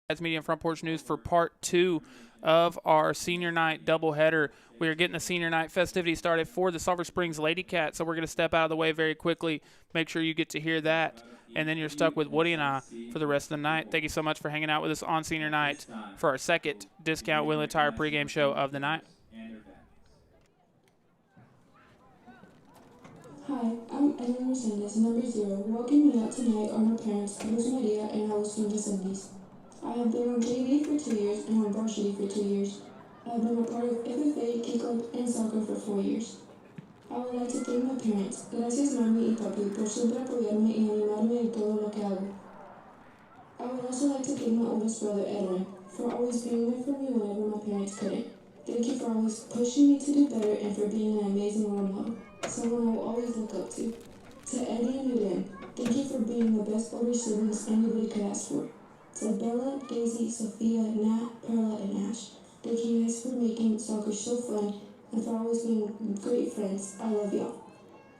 That's Media and Front Porch News for part 2 of our senior night doubleheader. We are getting the senior night festivities started for the Sulphur Springs Ladycats, so we're going to step out of the way very quickly. Make sure you get to hear that, and then you're stuck with Woody and I for the rest of the night. Thank you so much for hanging out with us on senior night for our second Discount Wheel Tire pregame show of the night. Hi, I'm Eleanor Sanders, number 0. Walking me out tonight are my parents, Rose Maria and Alison DeSantis. I have been on JV for 2 years and on varsity for 2 years. I have been a part of FFA, kick-up, and soccer for 4 years. I would like to thank my parents. Gracias mami y papi por siempre apoyarme y animarme en todo lo que hago. I would also like to thank my oldest brother Edwin for always being there for me whenever my parents couldn't. Thank you for always pushing me to do better and for being an amazing role model, someone I will always look up to. To Eddie and Eden, thank you for being the best older siblings anybody could ask for. To Bella, Daisy, Sophia, Nat, Perla, and Ash, thank you guys for making soccer so fun and for always being great friends. I love y'all.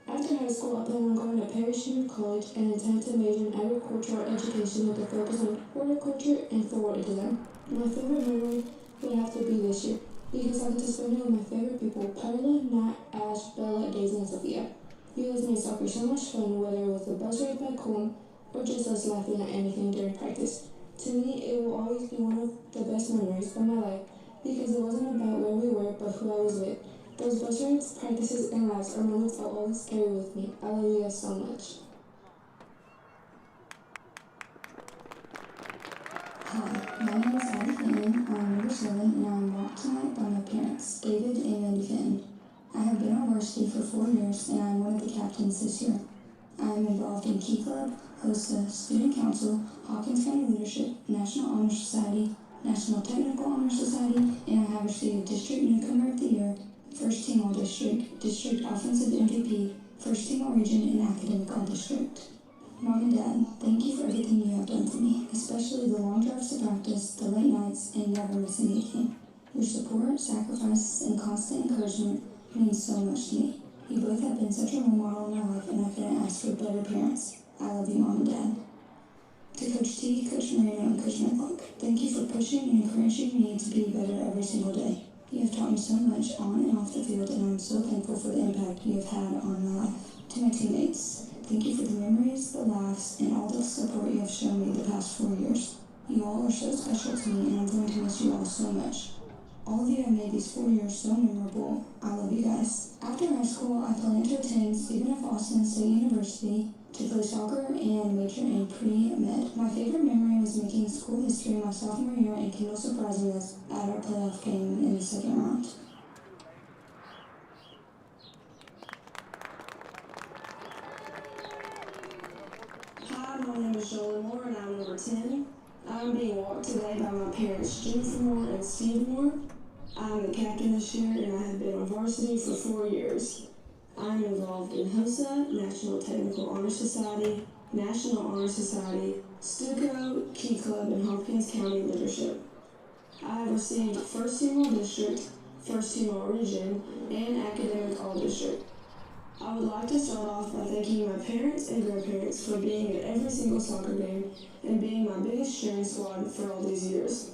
After high school, I plan on going to Paris Junior College and intend to major in agricultural education with a focus on horticulture and forward design. My favorite memory would have to be this year, because I get to spend it with my favorite people, Perla, Nat, Ash, Bella, Daisy, and Sophia. You guys made soccer so much fun, whether it was the bus ride back home or just us laughing at anything during practice. To me, it will always be one of the best memories of my life because it wasn't about where we were, but who I was with. Those bus rides, practices, and laughs are moments I'll always carry with me. I love you guys so much. Hi, my name is Addie Fenton. I'm number 7, and I'm walked tonight by my parents, David and Wendy Fenton. I have been on varsity for 4 years, and I'm one of the captains this year. I am involved in Key Club, HOSA, Student Council, Hawkins County Leadership, National Honor Society, National Technical Honor Society, and I have received District Newcomer of the Year, First Team All District, District Offensive MVP, First Team All Region, and Academic All District. Mom and Dad, thank you for everything you have done for me, especially the long drives to practice, the late nights, and never missing a game. Your support, sacrifice, and constant encouragement means so much to me. You both have been such a role model in my life, and I couldn't ask for better parents. I love you, Mom and Dad. To Coach T, Coach Marino, and Coach Medlock, thank you for pushing and encouraging me to be better every single day. You have taught me so much on and off the field, and I'm so thankful for the impact you have had on my life. To my teammates, thank you for the memories, the laughs, and all the support you have shown me the past 4 years. You all are so special to me, and I'm going to miss you all so much. All of you have made these 4 years so memorable. I love you guys. After high school, I plan to attend Stephen F. Austin State University to play soccer and major in pre-med. My favorite memory was making school history my sophomore year and Kendall surprising us at our playoff game in the second round. Hi, my name is Jolie Moore and I'm number 10. I'm being walked today by my parents, Jennifer Moore and Steve Moore. I'm the captain this year and I have been on varsity for 4 years. I'm involved in HOSA, National Technical Honor Society, National Honor Society, Stuco, Key Club, and Hopkins County Leadership. I have received First Team All District, First Team All Region, and Academic All District. I would like to start off by thanking my parents and grandparents for being at every single soccer game and being my biggest cheering squad for all these years.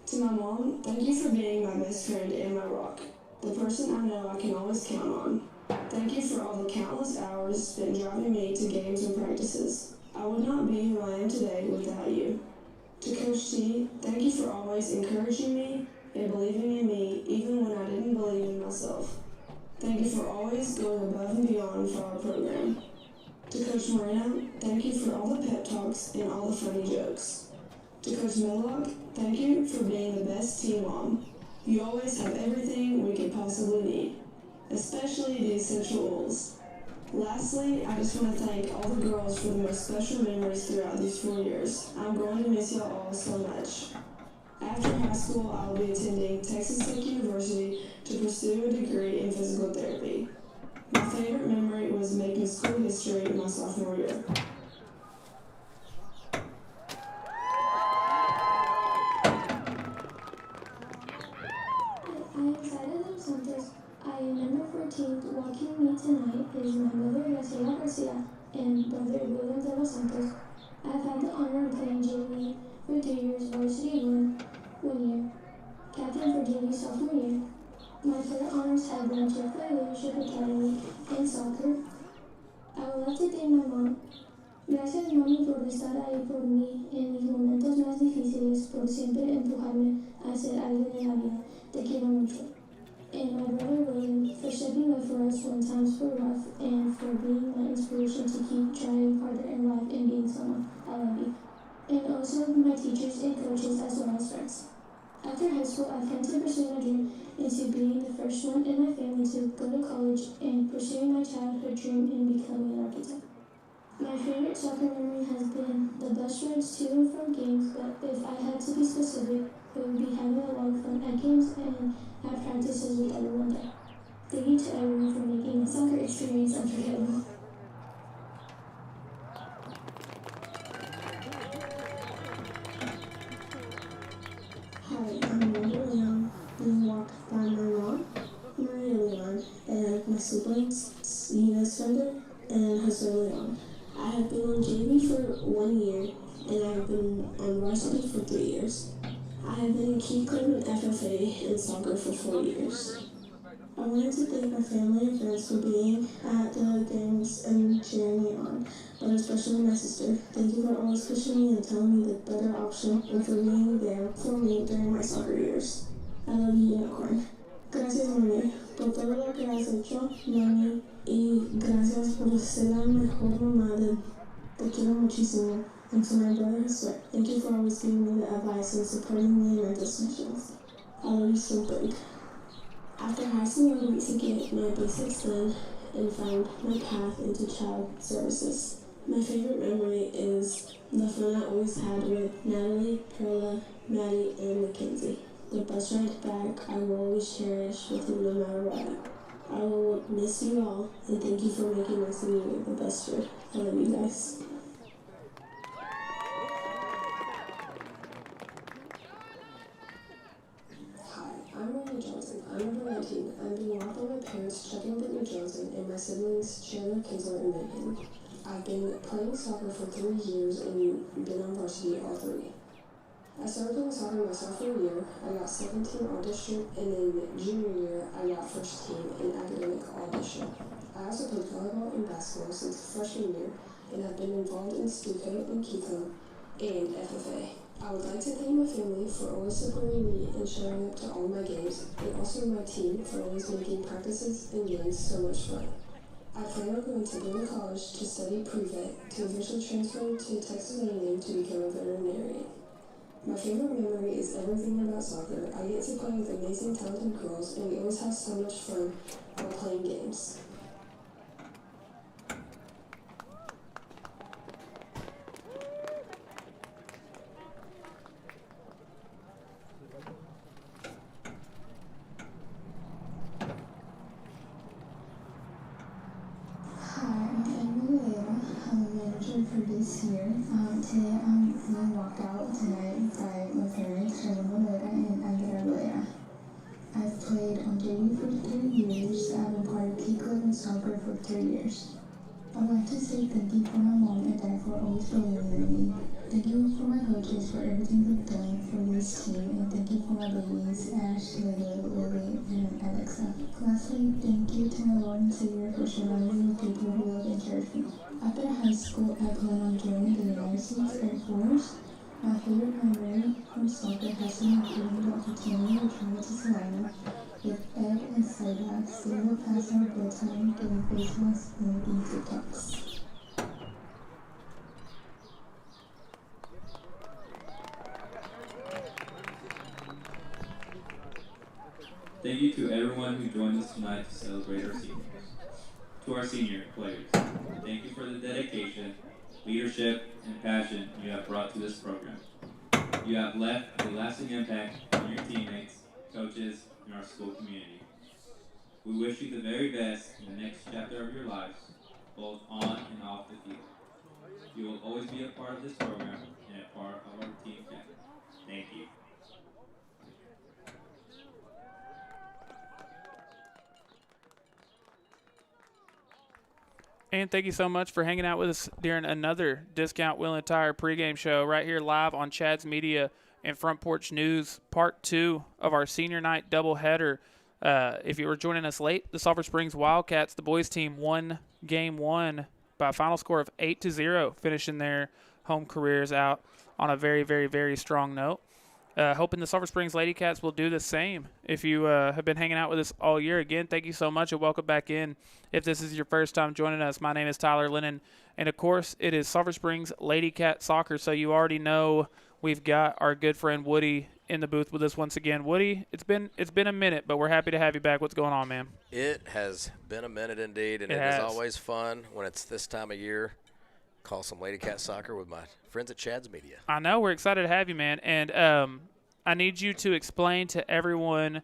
To my mom, thank you for being my best friend and my rock, the person I know I can always count on. Thank you for all the countless hours spent driving me to games and practices. I would not be who I am today without you. To Coach T, thank you for always encouraging me and believing in me even when I didn't believe in myself. Thank you for always going above and beyond for our program. To Coach Moreno, thank you for all the pep talks and all the funny jokes. To Coach Medlock, thank you for being the best team mom. You always have everything we could possibly need, especially the essential oils. Lastly, I just want to thank all the girls for the most special memories throughout these 4 years. I'm going to miss y'all all so much. After high school, I will be attending Texas Tech University to pursue a degree in physical therapy. My favorite memory was making school history my sophomore year. I am Zaida dos Santos. I am number 14. Walking me tonight is my mother, Yasela Garcia, and brother William de los Santos. my sophomore year. My favorite honors have been Cheerful Leadership Academy and soccer. I would like to thank my mom. Gracias, mami, por estar ahí por mí en mis momentos más difíciles, por siempre empujarme a hacer algo en la vida. Te quiero mucho. And my brother William for stepping up for us when times were rough and for being my inspiration to keep trying harder in life and being someone. I love you. And also my teachers and coaches as well as friends. After high school, I plan to pursue my dream into being the first one in my family to go to college and pursuing my childhood dream in becoming an architect. My favorite soccer memory has been the bus rides to and from games, but if I had to be specific, it would be having a lot of fun at games and at practices with everyone there. Thank you to everyone for making the soccer experience unforgettable. Hi, I'm Maria Leon, being walked by my mom, Maria Leon, and my siblings, Nina Svender and Jose Leon. I have been on JV for 1 year, and I have been on varsity for 3 years. I have been in Key Club and FFA in soccer for 4 years. I wanted to thank my family and friends for being at the games and cheering me on, but especially my sister. Thank you for always pushing me and telling me the better option and for being there for me during my soccer years. I love you, Unicorn. Gracias, mami, por todo lo que has hecho, mami, y gracias por ser la mejor mamá. Te quiero muchísimo. And to my brother, Sweat, thank you for always giving me the advice and supporting me in my decisions. I love you so big. After high school, I went to get my basics done and find my path into child services. My favorite memory is the fun I always had with Natalie, Perla, Maddie, and Mackenzie. The bus ride back I will always cherish with you no matter what. I will miss you all, and thank you for making my senior year the best year. I love you guys. Hi, I'm Ryan Johnson. I'm number 19. I'm being walked by my parents, Chuck and Brittany Johnson, and my siblings, Chandler, Kinsler, and Megan. I've been playing soccer for 3 years and been on varsity all 3. I started playing soccer my sophomore year. I got second team all district, and in junior year, I got first team in academic all district. I also played volleyball and basketball since freshman year, and have been involved in Stuco and Kiko and FFA. I would like to thank my family for always supporting me and showing up to all my games, and also my team for always making practices and games so much fun. I plan on going to Vernon College to study pre-vet to eventually transfer to Texas A&M to become a veterinarian. My favorite memory is everything about soccer. I get to play with amazing talented girls, and we always have so much fun while playing games. For this year. Today I'm being walked out tonight by my parents, Valera and Andrea Valera. I've played on JV for 3 years. I've been part of Key Club and soccer for 3 years. I would like to say thank you for my mom and dad for always believing in me. Thank you for my coaches for everything they've done for this team, and thank you for my babies, Ashley, Lily, and Alexa. Lastly, thank you to my Lord and Savior for surrounding me with people who love and cherish me. After high school, I plan on joining the United States Air Force. My favorite memory from soccer has been getting the opportunity to travel to Savannah with Ed and Cyback, sitting up past our bedtime, getting face masks, and making TikToks. Thank you to everyone who joined us tonight to celebrate our seniors. To our senior players, thank you for the dedication, leadership, and passion you have brought to this program. You have left a lasting impact on your teammates, coaches, and our school community. We wish you the very best in the next chapter of your lives, both on and off the field. You will always be a part of this program and a part of our team family. Thank you. And thank you so much for hanging out with us during another Discount Wheel and Tire pregame show right here live on Chad's Media and Front Porch News, part 2 of our senior night doubleheader. If you were joining us late, the Sulphur Springs Wildcats, the boys team, won game 1 by a final score of 8-0, finishing their home careers out on a very, very, very strong note. Hoping the Sulphur Springs Ladycats will do the same. If you have been hanging out with us all year, again, thank you so much and welcome back in. If this is your first time joining us, my name is Tyler Lennon, and of course, it is Sulphur Springs Ladycat Soccer, so you already know we've got our good friend Woody in the booth with us once again. Woody, it's been a minute, but we're happy to have you back. What's going on, man? It has been a minute indeed, and it is always fun when it's this time of year. Call some Ladycat Soccer with my friends at Chad's Media. I know. We're excited to have you, man. And I need you to explain to everyone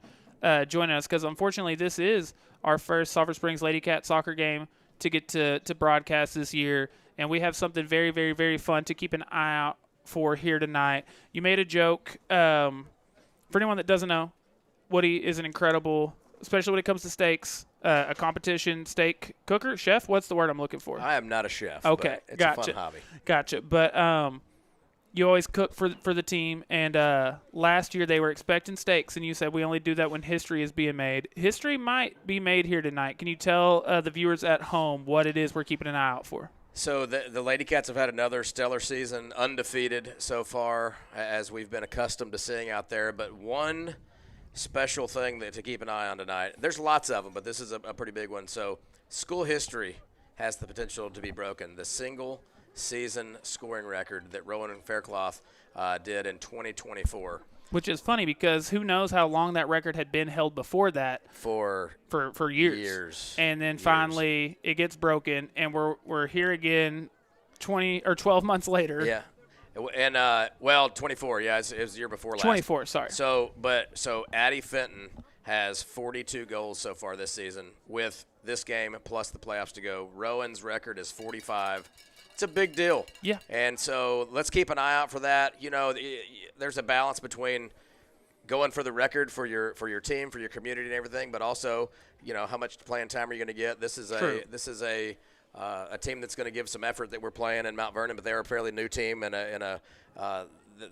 joining us, because unfortunately this is our first Sulphur Springs Ladycat Soccer game to get to broadcast this year, and we have something very, very, very fun to keep an eye out for here tonight. You made a joke. For anyone that doesn't know, Woody is an incredible, especially when it comes to steaks, a competition steak cooker, chef. What's the word I'm looking for? I am not a chef. Okay, but it's gotcha. a fun hobby. Gotcha. But you always cook for the team, and last year they were expecting steaks, and you said we only do that when history is being made. History might be made here tonight. Can you tell the viewers at home what it is we're keeping an eye out for? So the Ladycats have had another stellar season, undefeated so far, as we've been accustomed to seeing out there. But one special thing to keep an eye on tonight, there's lots of them, but this is a pretty big one. So school history has the potential to be broken. The single season scoring record that Rowan and Faircloth did in 2024. Which is funny because who knows how long that record had been held before that for years. And then finally it gets broken, and we're here again 20 or 12 months later. Yeah. And 24. Yeah, it was the year before last. 24, sorry. So Addie Fenton has 42 goals so far this season with this game plus the playoffs to go. Rowan's record is 45. It's a big deal. Yeah. And so let's keep an eye out for that. You know, there's a balance between going for the record for your team, for your community and everything, but also, you know, how much playing time are you going to get? This is a team that's going to give some effort that we're playing in Mount Vernon, but they're a fairly new team and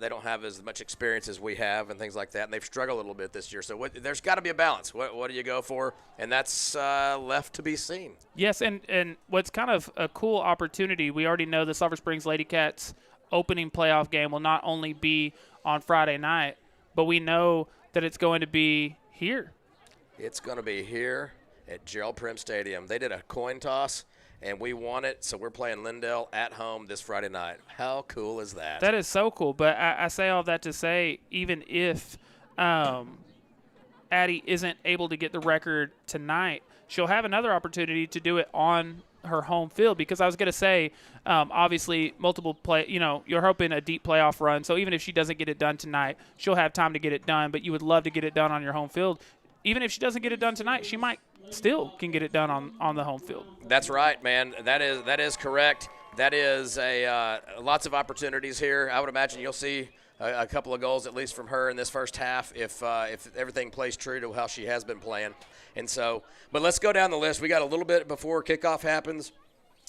they don't have as much experience as we have and things like that, and they've struggled a little bit this year. So there's got to be a balance. What do you go for? And that's left to be seen. Yes, and what's kind of a cool opportunity, we already know the Sulphur Springs Ladycats opening playoff game will not only be on Friday night, but we know that it's going to be here. It's going to be here at Gerald Prim Stadium. They did a coin toss, and we won it, so we're playing Lindell at home this Friday night. How cool is that? That is so cool. But I say all that to say, even if Addie isn't able to get the record tonight, she'll have another opportunity to do it on her home field. Because I was going to say, obviously, you're hoping a deep playoff run. So even if she doesn't get it done tonight, she'll have time to get it done. But you would love to get it done on your home field. Even if she doesn't get it done tonight, she might still can get it done on the home field. That's right, man. That is correct. That is lots of opportunities here. I would imagine you'll see a couple of goals at least from her in this first half if everything plays true to how she has been playing. And so, but let's go down the list. We got a little bit before kickoff happens.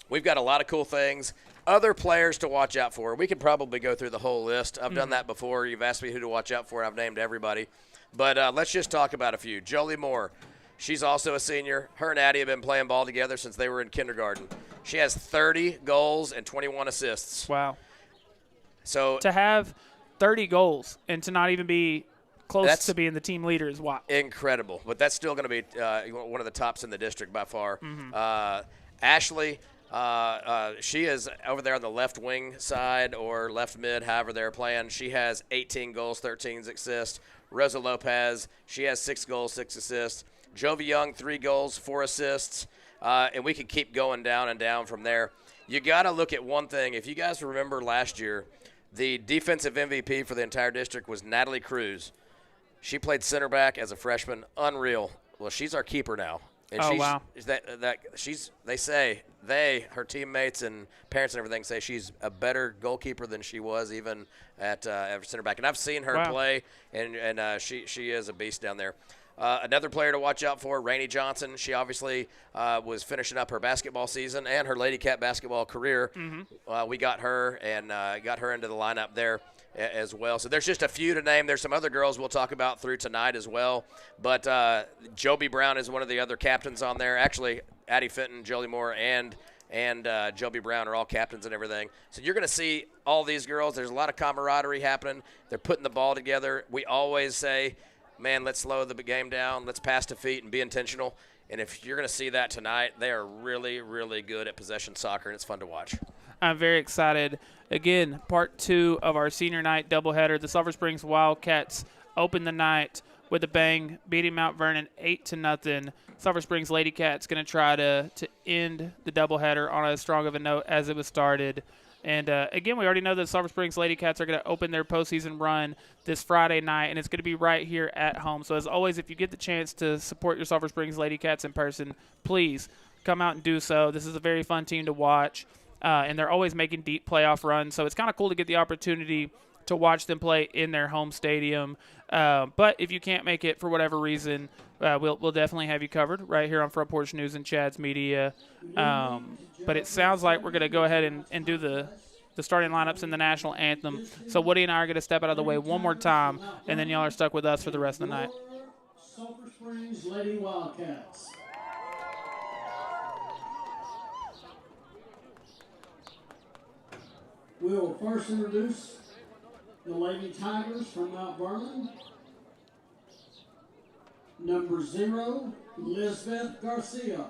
We've got a lot of cool things. Other players to watch out for. We could probably go through the whole list. I've done that before. You've asked me who to watch out for. I've named everybody. But let's just talk about a few. Jolie Moore. She's also a senior. Her and Addie have been playing ball together since they were in kindergarten. She has 30 goals and 21 assists. Wow. So to have 30 goals and to not even be close to being the team leader is wild. Incredible. But that's still going to be one of the tops in the district by far. Mm-hmm. Ashley, she is over there on the left wing side or left mid, however they're playing. She has 18 goals, 13 assists. Rosa Lopez, she has 6 goals, 6 assists. Jovi Young, 3 goals, 4 assists. And we can keep going down and down from there. You got to look at one thing. If you guys remember last year, the defensive MVP for the entire district was Natalie Cruz. She played center back as a freshman. Unreal. Well, she's our keeper now. And wow. Her teammates and parents and everything say she's a better goalkeeper than she was even at center back. And I've seen her play, and she is a beast down there. Another player to watch out for, Rainey Johnson. She obviously was finishing up her basketball season and her Lady Cat basketball career. Mm-hmm. We got her and got her into the lineup there. as well. So there's just a few to name. There's some other girls we'll talk about through tonight as well. But Joby Brown is one of the other captains on there. Actually, Addie Fenton, Jolie Moore, and Joby Brown are all captains and everything. So you're going to see all these girls. There's a lot of camaraderie happening. They're putting the ball together. We always say, man, let's slow the game down. Let's pass to feet and be intentional. And if you're going to see that tonight, they are really, really good at possession soccer, and it's fun to watch. I'm very excited. Again, part 2 of our senior night doubleheader. The Sulphur Springs Wildcats open the night with a bang, beating Mount Vernon 8-0. Sulphur Springs Ladycats going to try to end the doubleheader on as strong of a note as it was started. And, again, we already know that Sulphur Springs Ladycats are going to open their postseason run this Friday night, and it's going to be right here at home. So, as always, if you get the chance to support your Sulphur Springs Ladycats in person, please come out and do so. This is a very fun team to watch, and they're always making deep playoff runs. So, it's kind of cool to get the opportunity to watch them play in their home stadium. But if you can't make it for whatever reason, we'll definitely have you covered right here on Front Porch News and Chad's Media. But it sounds like we're going to go ahead and do the starting lineups in the national anthem. So Woody and I are going to step out of the way one more time, and then y'all are stuck with us for the rest of the night. Sulphur Springs Lady Wildcats. We will first introduce the Lady Tigers from Mount Vernon. Number 0, Lisbeth Garcia.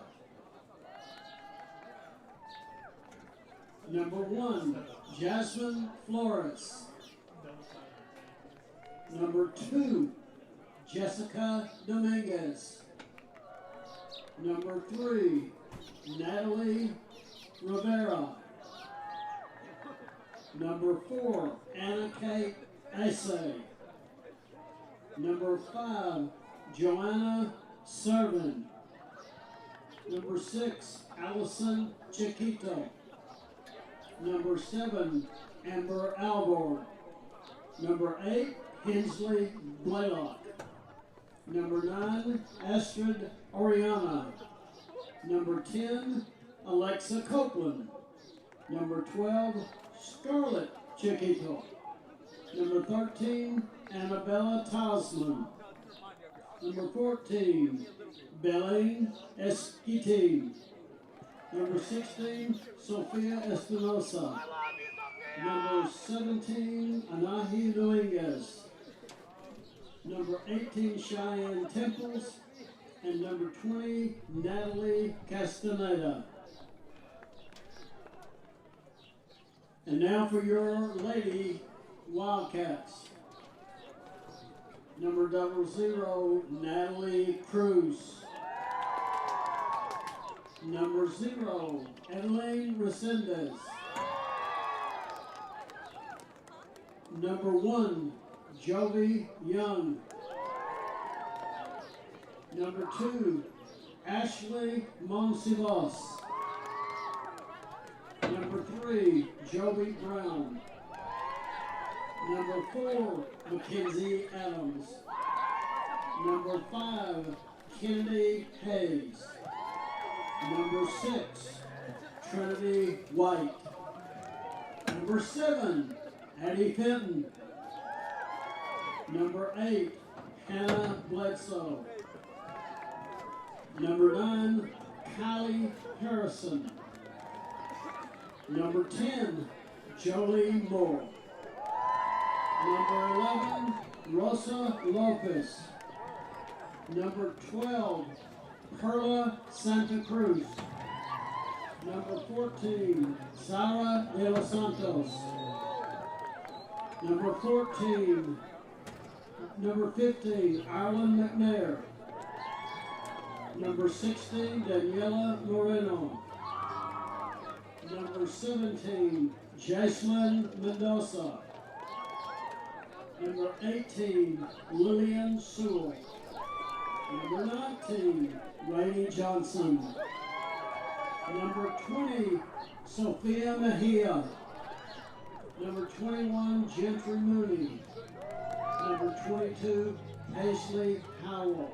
Number 1, Jasmine Flores. Number 2, Jessica Dominguez. Number 3, Natalie Rivera. Number 4, Anna Kate Ase. Number 5, Joanna Servin. Number 6, Allison Chiquito. Number 7, Amber Alvord. Number 8, Hensley Blaylock. Number 9, Astrid Oriana. Number 10, Alexa Copeland. Number 12, Scarlett Chiquito. Number 13, Annabella Tasman. Number 14, Belen Esquiti. Number 16, Sofia Espinosa. Number 17, Anahi Dominguez. Number 18, Cheyenne Temples. And number 20, Natalie Castaneda. And now for your Lady Wildcats. Number 00, Natalie Cruz. Number 0, Edeline Resendez. Number 1, Jovi Young. Number 2, Ashley Monsivos. Number 3, Joby Brown. Number 4, Mackenzie Adams. Number 5, Kennedy Hayes. Number 6, Trinity White. Number 7, Addie Fenton. Number 8, Hannah Bledsoe. Number 9, Kylie Harrison. Number 10, Jolie Moore. Number 11, Rosa Lopez. Number 12, Perla Santa Cruz. Number 14, Sara de los Santos. Number 14, number 15, Arlen McNair. Number 16, Daniela Moreno. Number 17, Jaslyn Mendoza. Number 18, Lillian Sewell. Number 19, Rainey Johnson. Number 20, Sophia Mejia. Number 21, Gentry Mooney. Number 22, Ashley Howell.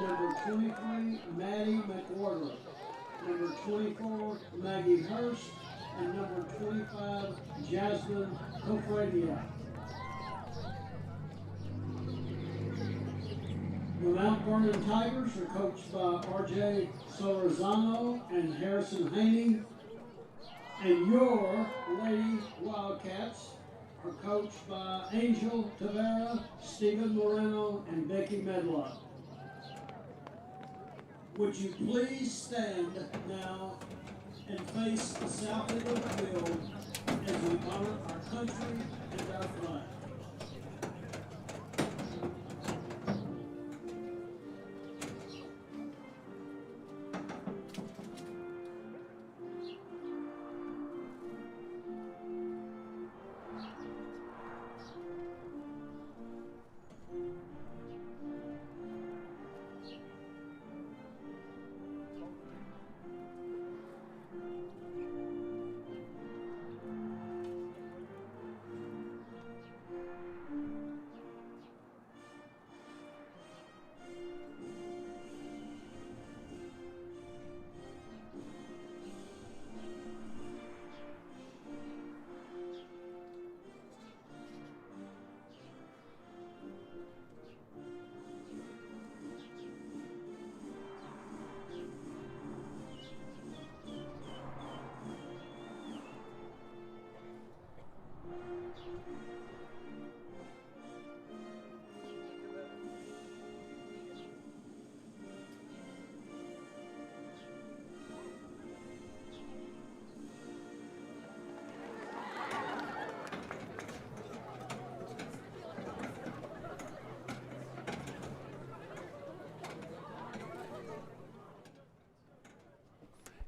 Number 23, Maddie McWhorter. Number 24, Maggie Hurst. And number 25, Jasmine Cofradia. The Mount Vernon Tigers are coached by R.J. Solorzano and Harrison Haney. And your Lady Wildcats are coached by Angel Tavera, Stephen Moreno, and Becky Medlock. Would you please stand now and face the south end of the field as we honor our country and our flag.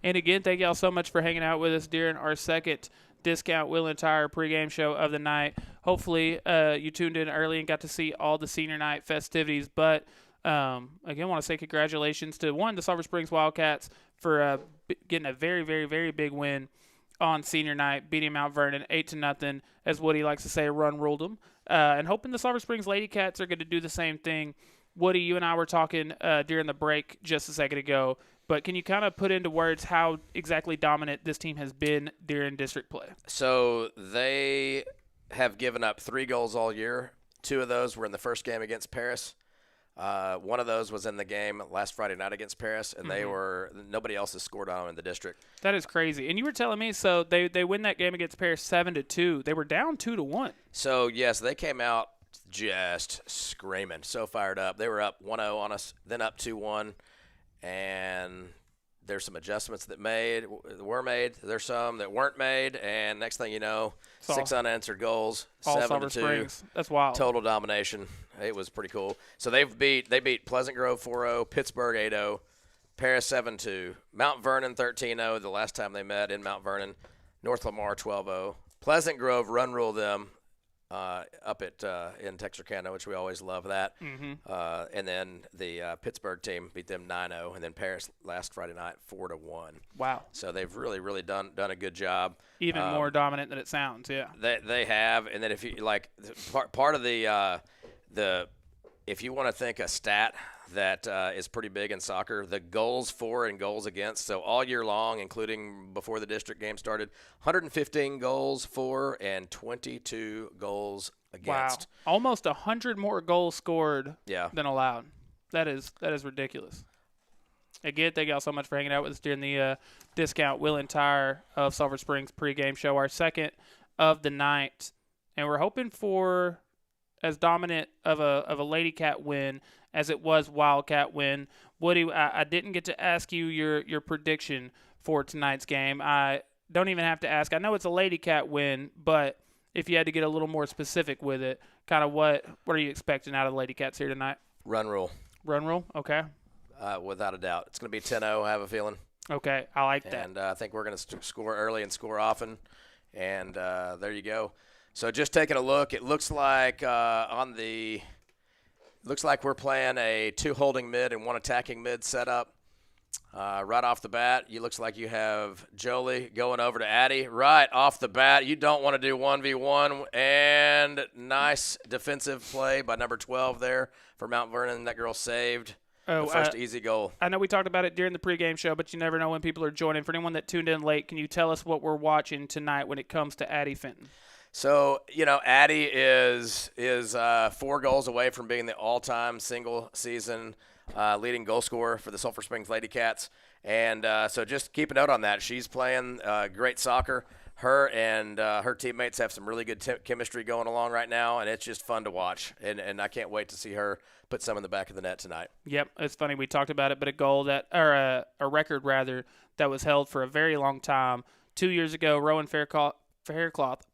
And again, thank y'all so much for hanging out with us during our second Discount Wheel and Tire pregame show of the night. Hopefully, you tuned in early and got to see all the senior night festivities. But again, want to say congratulations to the Sulphur Springs Wildcats for getting a very, very, very big win on senior night, beating Mount Vernon 8-0, as Woody likes to say, run ruled them. And hoping the Sulphur Springs Ladycats are going to do the same thing. Woody, you and I were talking during the break just a second ago. But can you kind of put into words how exactly dominant this team has been during district play? So they have given up 3 goals all year. 2 of those were in the first game against Paris. One of those was in the game last Friday night against Paris, and nobody else has scored on them in the district. That is crazy. And you were telling me, so they win that game against Paris 7-2. They were down 2-1. So, yes, they came out just screaming, so fired up. They were up 1-0 on us, then up 2-1. And there's some adjustments that were made. There's some that weren't made. And next thing you know, 6 unanswered goals, 7-2. That's wild. Total domination. It was pretty cool. So they beat Pleasant Grove 4-0, Pittsburgh 8-0, Paris 7-2, Mount Vernon 13-0 the last time they met in Mount Vernon, North Lamar 12-0. Pleasant Grove run ruled them up in Texarkana, which we always love that. And then the Pittsburgh team beat them 9-0, and then Paris last Friday night 4-1. Wow! So they've really done a good job. Even more dominant than it sounds. Yeah. They have, and then if you like part of the if you want to think a stat that is pretty big in soccer, the goals for and goals against. So all year long, including before the district game started, 115 goals for and 22 goals against. Wow. Almost 100 more goals scored than allowed. That is ridiculous. Again, thank y'all so much for hanging out with us during the Discount Wheel and Tire of Sulphur Springs pregame show, our second of the night. And we're hoping for as dominant of a Ladycat win as it was Wildcat win. Woody, I didn't get to ask you your prediction for tonight's game. I don't even have to ask. I know it's a Ladycat win, but if you had to get a little more specific with it, kind of what are you expecting out of the Ladycats here tonight? Run rule. Run rule? Okay. Without a doubt. It's going to be 10-0, I have a feeling. Okay, I like that. And I think we're going to score early and score often. And there you go. So just taking a look, it looks like looks like we're playing a 2 holding mid and 1 attacking mid setup. Right off the bat, you looks like you have Jolie going over to Addie. Right off the bat, you don't want to do 1v1. And nice defensive play by number 12 there for Mount Vernon. That girl saved the first easy goal. I know we talked about it during the pregame show, but you never know when people are joining. For anyone that tuned in late, can you tell us what we're watching tonight when it comes to Addie Fenton? So, Addie is 4 goals away from being the all-time single-season leading goal scorer for the Sulphur Springs Ladycats. And so just keep a note on that. She's playing great soccer. Her and her teammates have some really good chemistry going along right now, and it's just fun to watch. And I can't wait to see her put some in the back of the net tonight. Yep, it's funny. We talked about it, but a record rather, that was held for a very long time. 2 years ago, Rowan Faircloth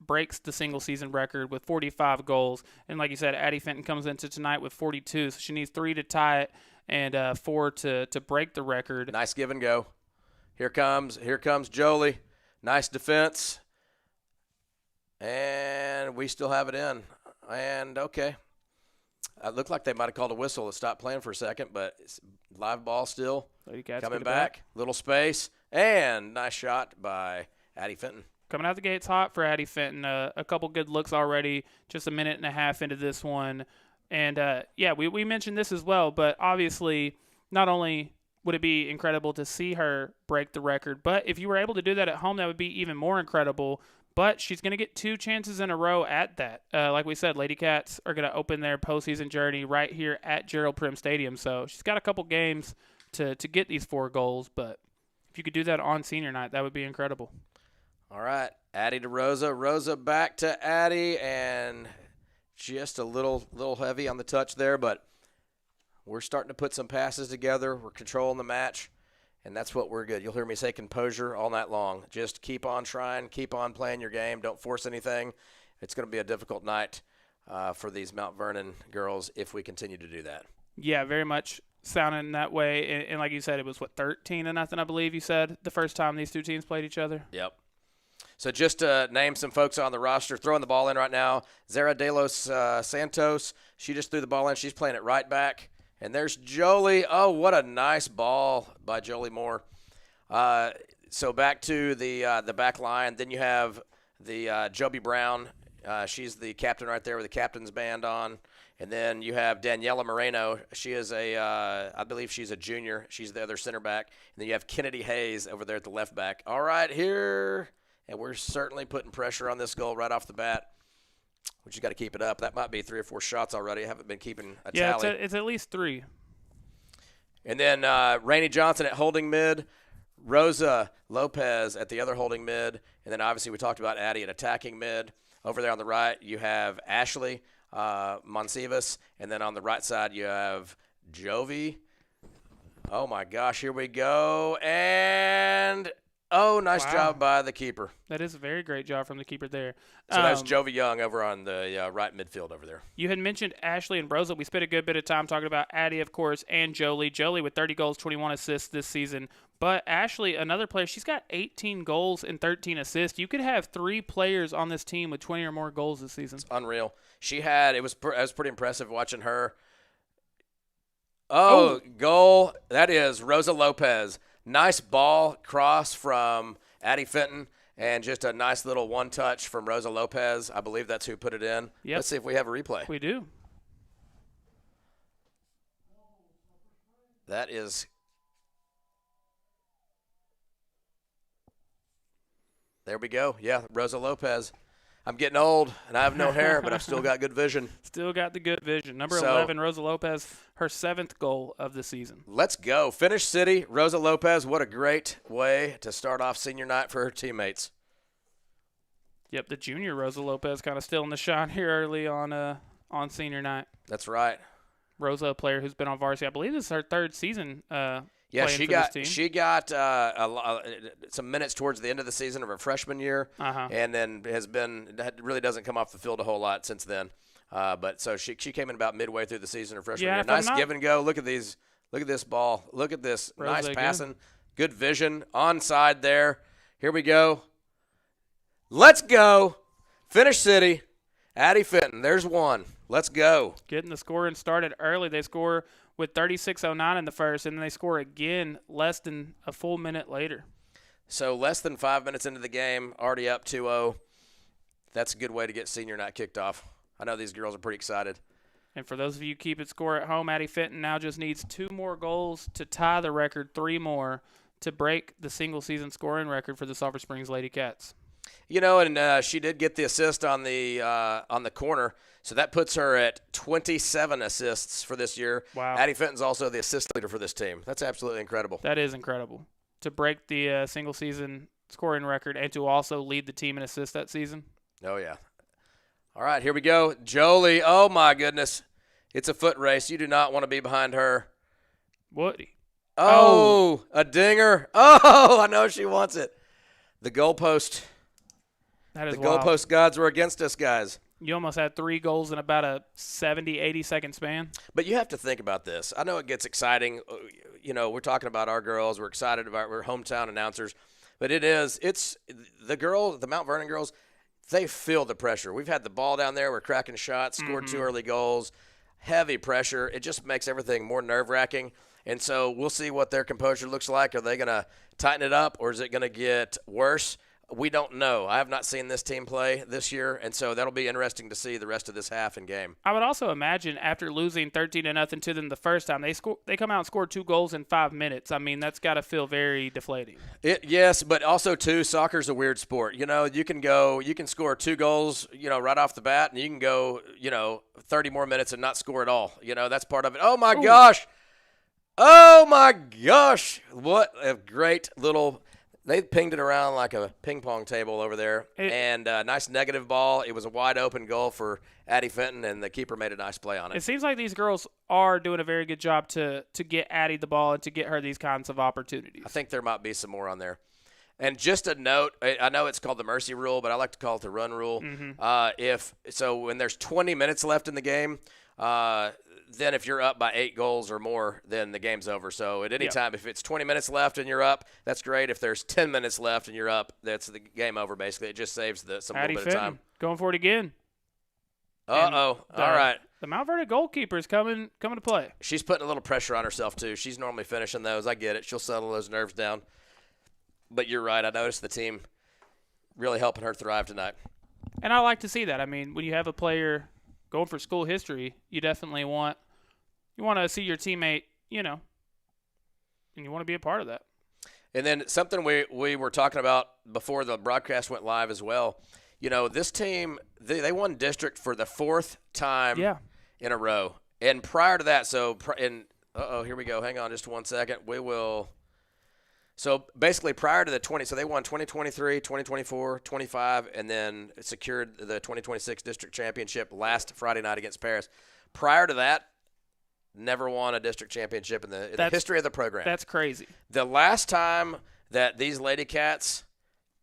breaks the single-season record with 45 goals. And like you said, Addie Fenton comes into tonight with 42, so she needs 3 to tie it and 4 to break the record. Nice give and go. Here comes Jolie. Nice defense. And we still have it in. And, okay. It looked like they might have called a whistle to stop playing for a second, but it's live ball still. Ladycats coming back. Little space. And nice shot by Addie Fenton. Coming out the gates hot for Addie Fenton. A couple good looks already, just a minute and a half into this one. And, we mentioned this as well, but obviously not only would it be incredible to see her break the record, but if you were able to do that at home, that would be even more incredible. But she's going to get 2 chances in a row at that. Like we said, Ladycats are going to open their postseason journey right here at Gerald Prim Stadium. So she's got a couple games to get these 4 goals, but if you could do that on senior night, that would be incredible. All right, Addie to Rosa. Rosa back to Addie, and just a little heavy on the touch there, but we're starting to put some passes together. We're controlling the match, and that's what we're good. You'll hear me say composure all night long. Just keep on trying, keep on playing your game. Don't force anything. It's going to be a difficult night for these Mount Vernon girls if we continue to do that. Yeah, very much sounding that way. And like you said, it was, 13-0, I believe you said, the first time these 2 teams played each other? Yep. So just to name some folks on the roster, throwing the ball in right now, Zara De Los Santos. She just threw the ball in. She's playing it right back. And there's Jolie. Oh, what a nice ball by Jolie Moore. So back to the back line. Then you have the Joby Brown. She's the captain right there with the captain's band on. And then you have Daniela Moreno. She is I believe she's a junior. She's the other center back. And then you have Kennedy Hayes over there at the left back. All right, here. And we're certainly putting pressure on this goal right off the bat. We just got to keep it up. That might be 3 or 4 shots already. I haven't been keeping a tally. Yeah, it's at least 3. And then Rainey Johnson at holding mid, Rosa Lopez at the other holding mid, and then obviously we talked about Addie at attacking mid. Over there on the right, you have Ashley Monsivas, and then on the right side you have Jovi. Oh, my gosh, here we go. And nice job by the keeper. That is a very great job from the keeper there. So that's Jovi Young over on the right midfield over there. You had mentioned Ashley and Rosa. We spent a good bit of time talking about Addie, of course, and Jolie. Jolie with 30 goals, 21 assists this season. But Ashley, another player, she's got 18 goals and 13 assists. You could have 3 players on this team with 20 or more goals this season. It's unreal. It was pretty impressive watching her. Goal. That is Rosa Lopez. Nice ball cross from Addie Fenton, and just a nice little one-touch from Rosa Lopez. I believe that's who put it in. Yep. Let's see if we have a replay. We do. That is – there we go. Yeah, Rosa Lopez. I'm getting old, and I have no hair, but I've still got good vision. Still got the good vision. Number 11, Rosa Lopez, her 7th goal of the season. Let's go. Finish City, Rosa Lopez. What a great way to start off senior night for her teammates. Yep, the junior Rosa Lopez kind of still in the shine here early on senior night. That's right. Rosa, a player who's been on varsity. I believe this is her 3rd season Yeah, she got some minutes towards the end of the season of her freshman year, and then really doesn't come off the field a whole lot since then. But so she came in about midway through the season her freshman year. Nice give and go. Look at these. Look at this ball. Look at this. Nice passing. Good vision. Onside there. Here we go. Let's go. Finish City. Addie Fenton. There's one. Let's go. Getting the scoring started early. They score with 36:09 in the first, and then they score again less than a full minute later. So less than 5 minutes into the game, already up 2-0. That's a good way to get senior night kicked off. I know these girls are pretty excited. And for those of you keeping score at home, Addie Fenton now just needs 2 more goals to tie the record, 3 more to break the single-season scoring record for the Sulphur Springs Ladycats. And she did get the assist on the corner, so that puts her at 27 assists for this year. Wow. Addie Fenton's also the assist leader for this team. That's absolutely incredible. That is incredible. To break the single-season scoring record and to also lead the team in assists that season. Oh, yeah. All right, here we go. Jolie, oh, my goodness. It's a foot race. You do not want to be behind her. What? Oh, a dinger. Oh, I know she wants it. The goalpost. That is the wild. goalpost gods were against us, guys. You almost had 3 goals in about a 70, 80-second span. But you have to think about this. I know it gets exciting. We're talking about our girls. We're excited about we're hometown announcers. But it's the Mount Vernon girls, they feel the pressure. We've had the ball down there. We're cracking shots, scored 2 early goals, heavy pressure. It just makes everything more nerve-wracking. And so we'll see what their composure looks like. Are they going to tighten it up, or is it going to get worse? We don't know. I have not seen this team play this year, and so that'll be interesting to see the rest of this half and game. I would also imagine after losing 13-0 to them the first time, they come out and score 2 goals in 5 minutes. I mean, that's got to feel very deflating. Yes, but also, too, soccer's a weird sport. You can score 2 goals, right off the bat, and you can go, 30 more minutes and not score at all. That's part of it. Oh, my gosh. Oh, my gosh. What a great little – they pinged it around like a ping pong table over there, and a nice negative ball. It was a wide open goal for Addie Fenton, and the keeper made a nice play on it. It seems like these girls are doing a very good job to get Addie the ball and to get her these kinds of opportunities. I think there might be some more on there. And just a note, I know it's called the mercy rule, but I like to call it the run rule. When there's 20 minutes left in the game, then if you're up by 8 goals or more, then the game's over. So at any time, if it's 20 minutes left and you're up, that's great. If there's 10 minutes left and you're up, that's the game over, basically. It just saves some Addie little bit Fenton, of time. going for it again. All right. The Mount Vernon goalkeeper is coming to play. She's putting a little pressure on herself, too. She's normally finishing those. I get it. She'll settle those nerves down. But you're right. I noticed the team really helping her thrive tonight. And I like to see that. I mean, when you have a player going for school history, you definitely want to see your teammate, and you want to be a part of that. And then something we were talking about before the broadcast went live as well. This team, they won district for the 4th time in a row. And prior to that, here we go. Hang on just 1 second. We will. So basically prior to so they won 2023, 2024, 25, and then secured the 2026 district championship last Friday night against Paris. Prior to that, never won a district championship in the history of the program. That's crazy. The last time that these Ladycats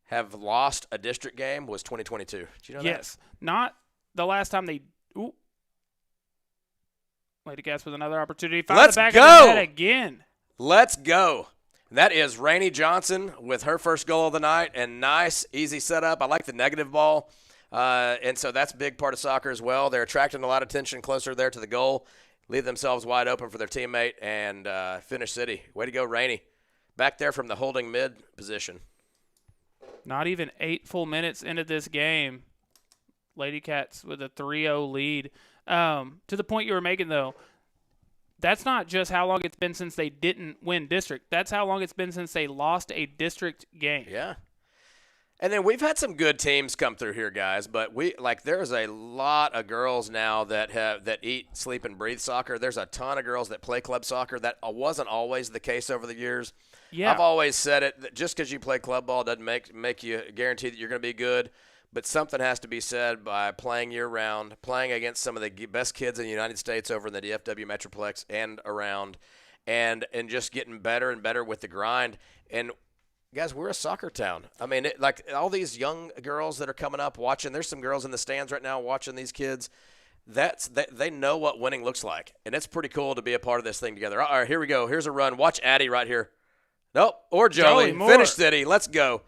have lost a district game was 2022. Did you know that? Yes. Not the last time they Ladycats with another opportunity. Let's the back go. Of the net again. Let's go. That is Rainey Johnson with her first goal of the night, and nice, easy setup. I like the negative ball, and so that's a big part of soccer as well. They're attracting a lot of attention closer there to the goal, leave themselves wide open for their teammate, and finish city. Way to go, Rainey. Back there from the holding mid position. Not even 8 full minutes into this game, Ladycats with a 3-0 lead. To the point you were making, though, that's not just how long it's been since they didn't win district. That's how long it's been since they lost a district game. Yeah. And then we've had some good teams come through here, guys, but there's a lot of girls now that eat, sleep, and breathe soccer. There's a ton of girls that play club soccer. That wasn't always the case over the years. Yeah. I've always said it, that just because you play club ball doesn't make you guarantee that you're going to be good. But something has to be said by playing year-round, playing against some of the best kids in the United States over in the DFW Metroplex and around, and just getting better and better with the grind. And, guys, we're a soccer town. I mean, all these young girls that are coming up watching, there's some girls in the stands right now watching these kids. They know what winning looks like, and it's pretty cool to be a part of this thing together. All right, here we go. Here's a run. Watch Addie right here. Nope, or Joey. Finish city. Let's go.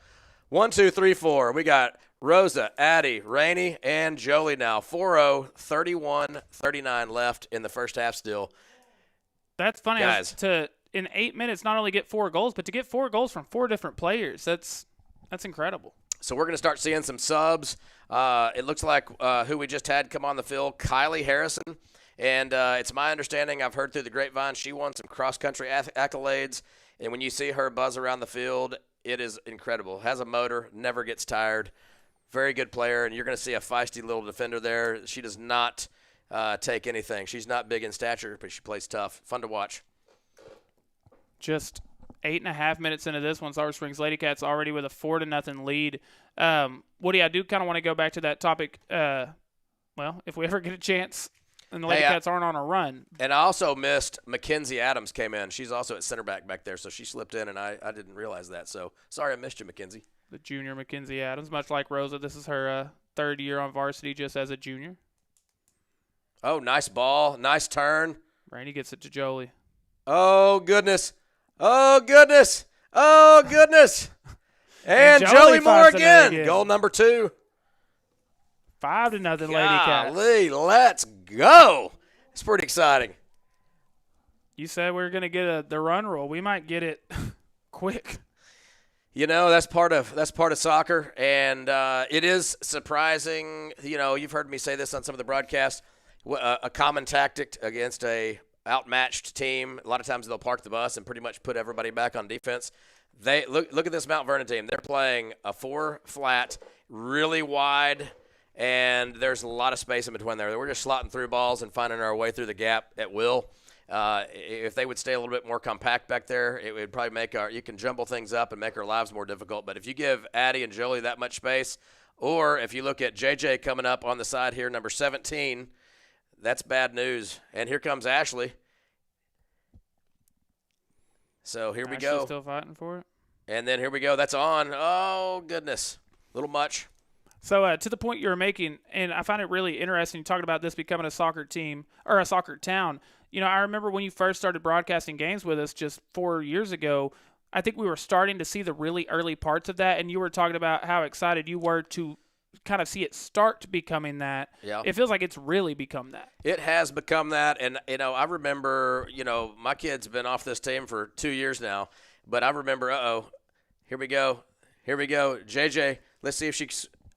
1, 2, 3, 4. We got Rosa, Addie, Rainey, and Jolie now. 4-0, 31-39 left in the first half still. That's funny. Guys. In 8 minutes, not only get 4 goals, but to get 4 goals from 4 different players, that's incredible. So we're going to start seeing some subs. It looks like who we just had come on the field, Kylie Harrison. And it's my understanding, I've heard through the grapevine, she won some cross-country accolades. And when you see her buzz around the field, it is incredible. Has a motor, never gets tired. Very good player, and you're going to see a feisty little defender there. She does not take anything. She's not big in stature, but she plays tough. Fun to watch. Just 8.5 minutes into this one, Sulphur Springs Ladycats already with a 4-0 lead. Woody, I do kind of want to go back to that topic. Well, if we ever get a chance and the Ladycats aren't on a run. And I also missed Mackenzie Adams came in. She's also at center back there, so she slipped in, and I didn't realize that. So sorry I missed you, Mackenzie. The junior Mackenzie Adams, much like Rosa. This is her third year on varsity just as a junior. Oh, nice ball. Nice turn. Rainey gets it to Jolie. Oh, goodness. Oh, goodness. Oh, goodness. And Jolie Moore again. Goal number 2. 5-0 Ladycats. Golly, let's go. It's pretty exciting. You said we were going to get the run rule. We might get it quick. You know, that's part of soccer, and it is surprising. You know, you've heard me say this on some of the broadcasts. A common tactic against a outmatched team. A lot of times they'll park the bus and pretty much put everybody back on defense. They look at this Mount Vernon team. They're playing a 4 flat, really wide, and there's a lot of space in between there. We're just slotting through balls and finding our way through the gap at will. If they would stay a little bit more compact back there, it would probably make you can jumble things up and make our lives more difficult. But if you give Addie and Jolie that much space, or if you look at JJ coming up on the side here, number 17, that's bad news. And here comes Ashley. So here we go. Still fighting for it. And then here we go. That's on. Oh, goodness. A little much. So to the point you were making, and I find it really interesting talking about this becoming a soccer team or a soccer town. You know, I remember when you first started broadcasting games with us just 4 years ago, I think we were starting to see the really early parts of that, and you were talking about how excited you were to kind of see it start becoming that. Yeah. It feels like it's really become that. It has become that, and, you know, I remember, you know, my kid's been off this team for 2 years now, but I remember, here we go. Here we go. JJ, let's see if she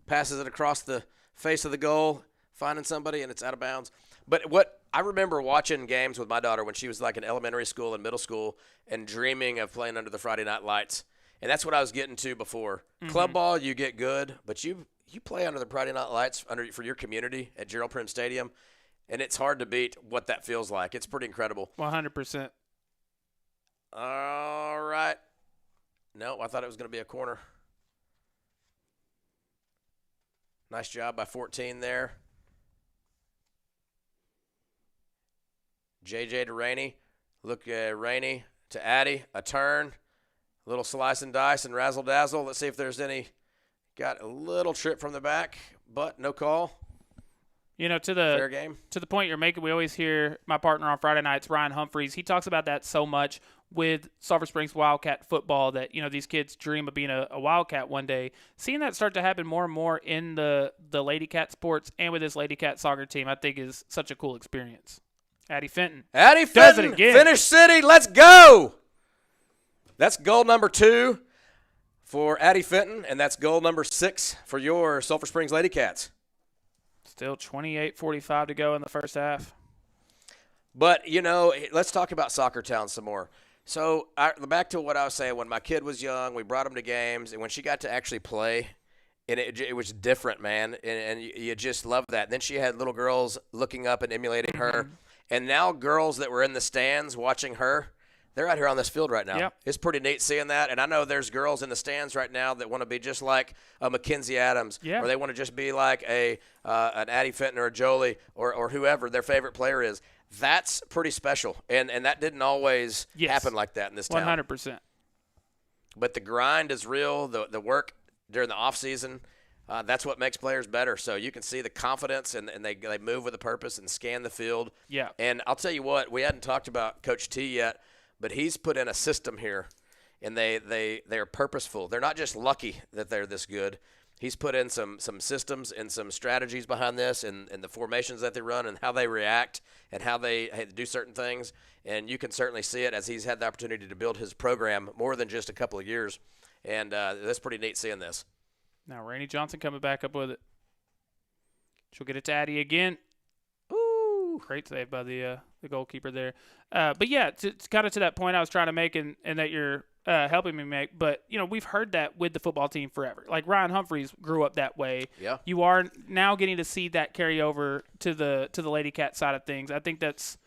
passes it across the face of the goal, finding somebody, and it's out of bounds. But what I remember watching games with my daughter when she was like in elementary school and middle school and dreaming of playing under the Friday night lights. And that's what I was getting to before. Mm-hmm. Club ball, you get good, but you play under the Friday night lights for your community at Gerald Prim Stadium, and it's hard to beat what that feels like. It's pretty incredible. 100%. All right. No, I thought it was going to be a corner. Nice job by 14 there. JJ to Rainey. Look at Rainey to Addie. A turn. A little slice and dice and razzle-dazzle. Let's see if there's any. Got a little trip from the back, but no call. You know, fair game. To the point you're making, we always hear my partner on Friday nights, Ryan Humphreys. He talks about that so much with Sulphur Springs Wildcat football that, you know, these kids dream of being a Wildcat one day. Seeing that start to happen more and more in the Ladycat sports and with this Ladycat soccer team, I think is such a cool experience. Addie Fenton. Addie does Fenton. It again. Finish City. Let's go. That's goal number 2 for Addie Fenton, and that's goal number 6 for your Sulphur Springs Ladycats. Still 28:45 to go in the first half. But, you know, let's talk about Soccer Town some more. So back to what I was saying, when my kid was young, we brought him to games, and when she got to actually play, and it was different, man, and you just love that. And then she had little girls looking up and emulating her, and now girls that were in the stands watching her, they're out here on this field right now. Yep. It's pretty neat seeing that, and I know there's girls in the stands right now that want to be just like a Mackenzie Adams, or they want to just be like an Addie Fenton or a Jolie or whoever their favorite player is. That's pretty special, and that didn't always happen like that in this town. 100%. But the grind is real, the work during the off season, that's what makes players better. So you can see the confidence, and they move with a purpose and scan the field. Yeah. And I'll tell you what, we hadn't talked about Coach T yet, but he's put in a system here, and they're purposeful. They're not just lucky that they're this good. He's put in some systems and some strategies behind this, and the formations that they run and how they react and how they do certain things. And you can certainly see it as he's had the opportunity to build his program more than just a couple of years. And that's pretty neat seeing this. Now Rainey Johnson coming back up with it. She'll get it to Addie again. Ooh. Great save by the goalkeeper there. But yeah, it's kind of to that point I was trying to make, and that you're helping me make. But we've heard that with the football team forever. Like Ryan Humphreys grew up that way. Yeah. You are now getting to see that carry over to the Ladycat side of things. I think that's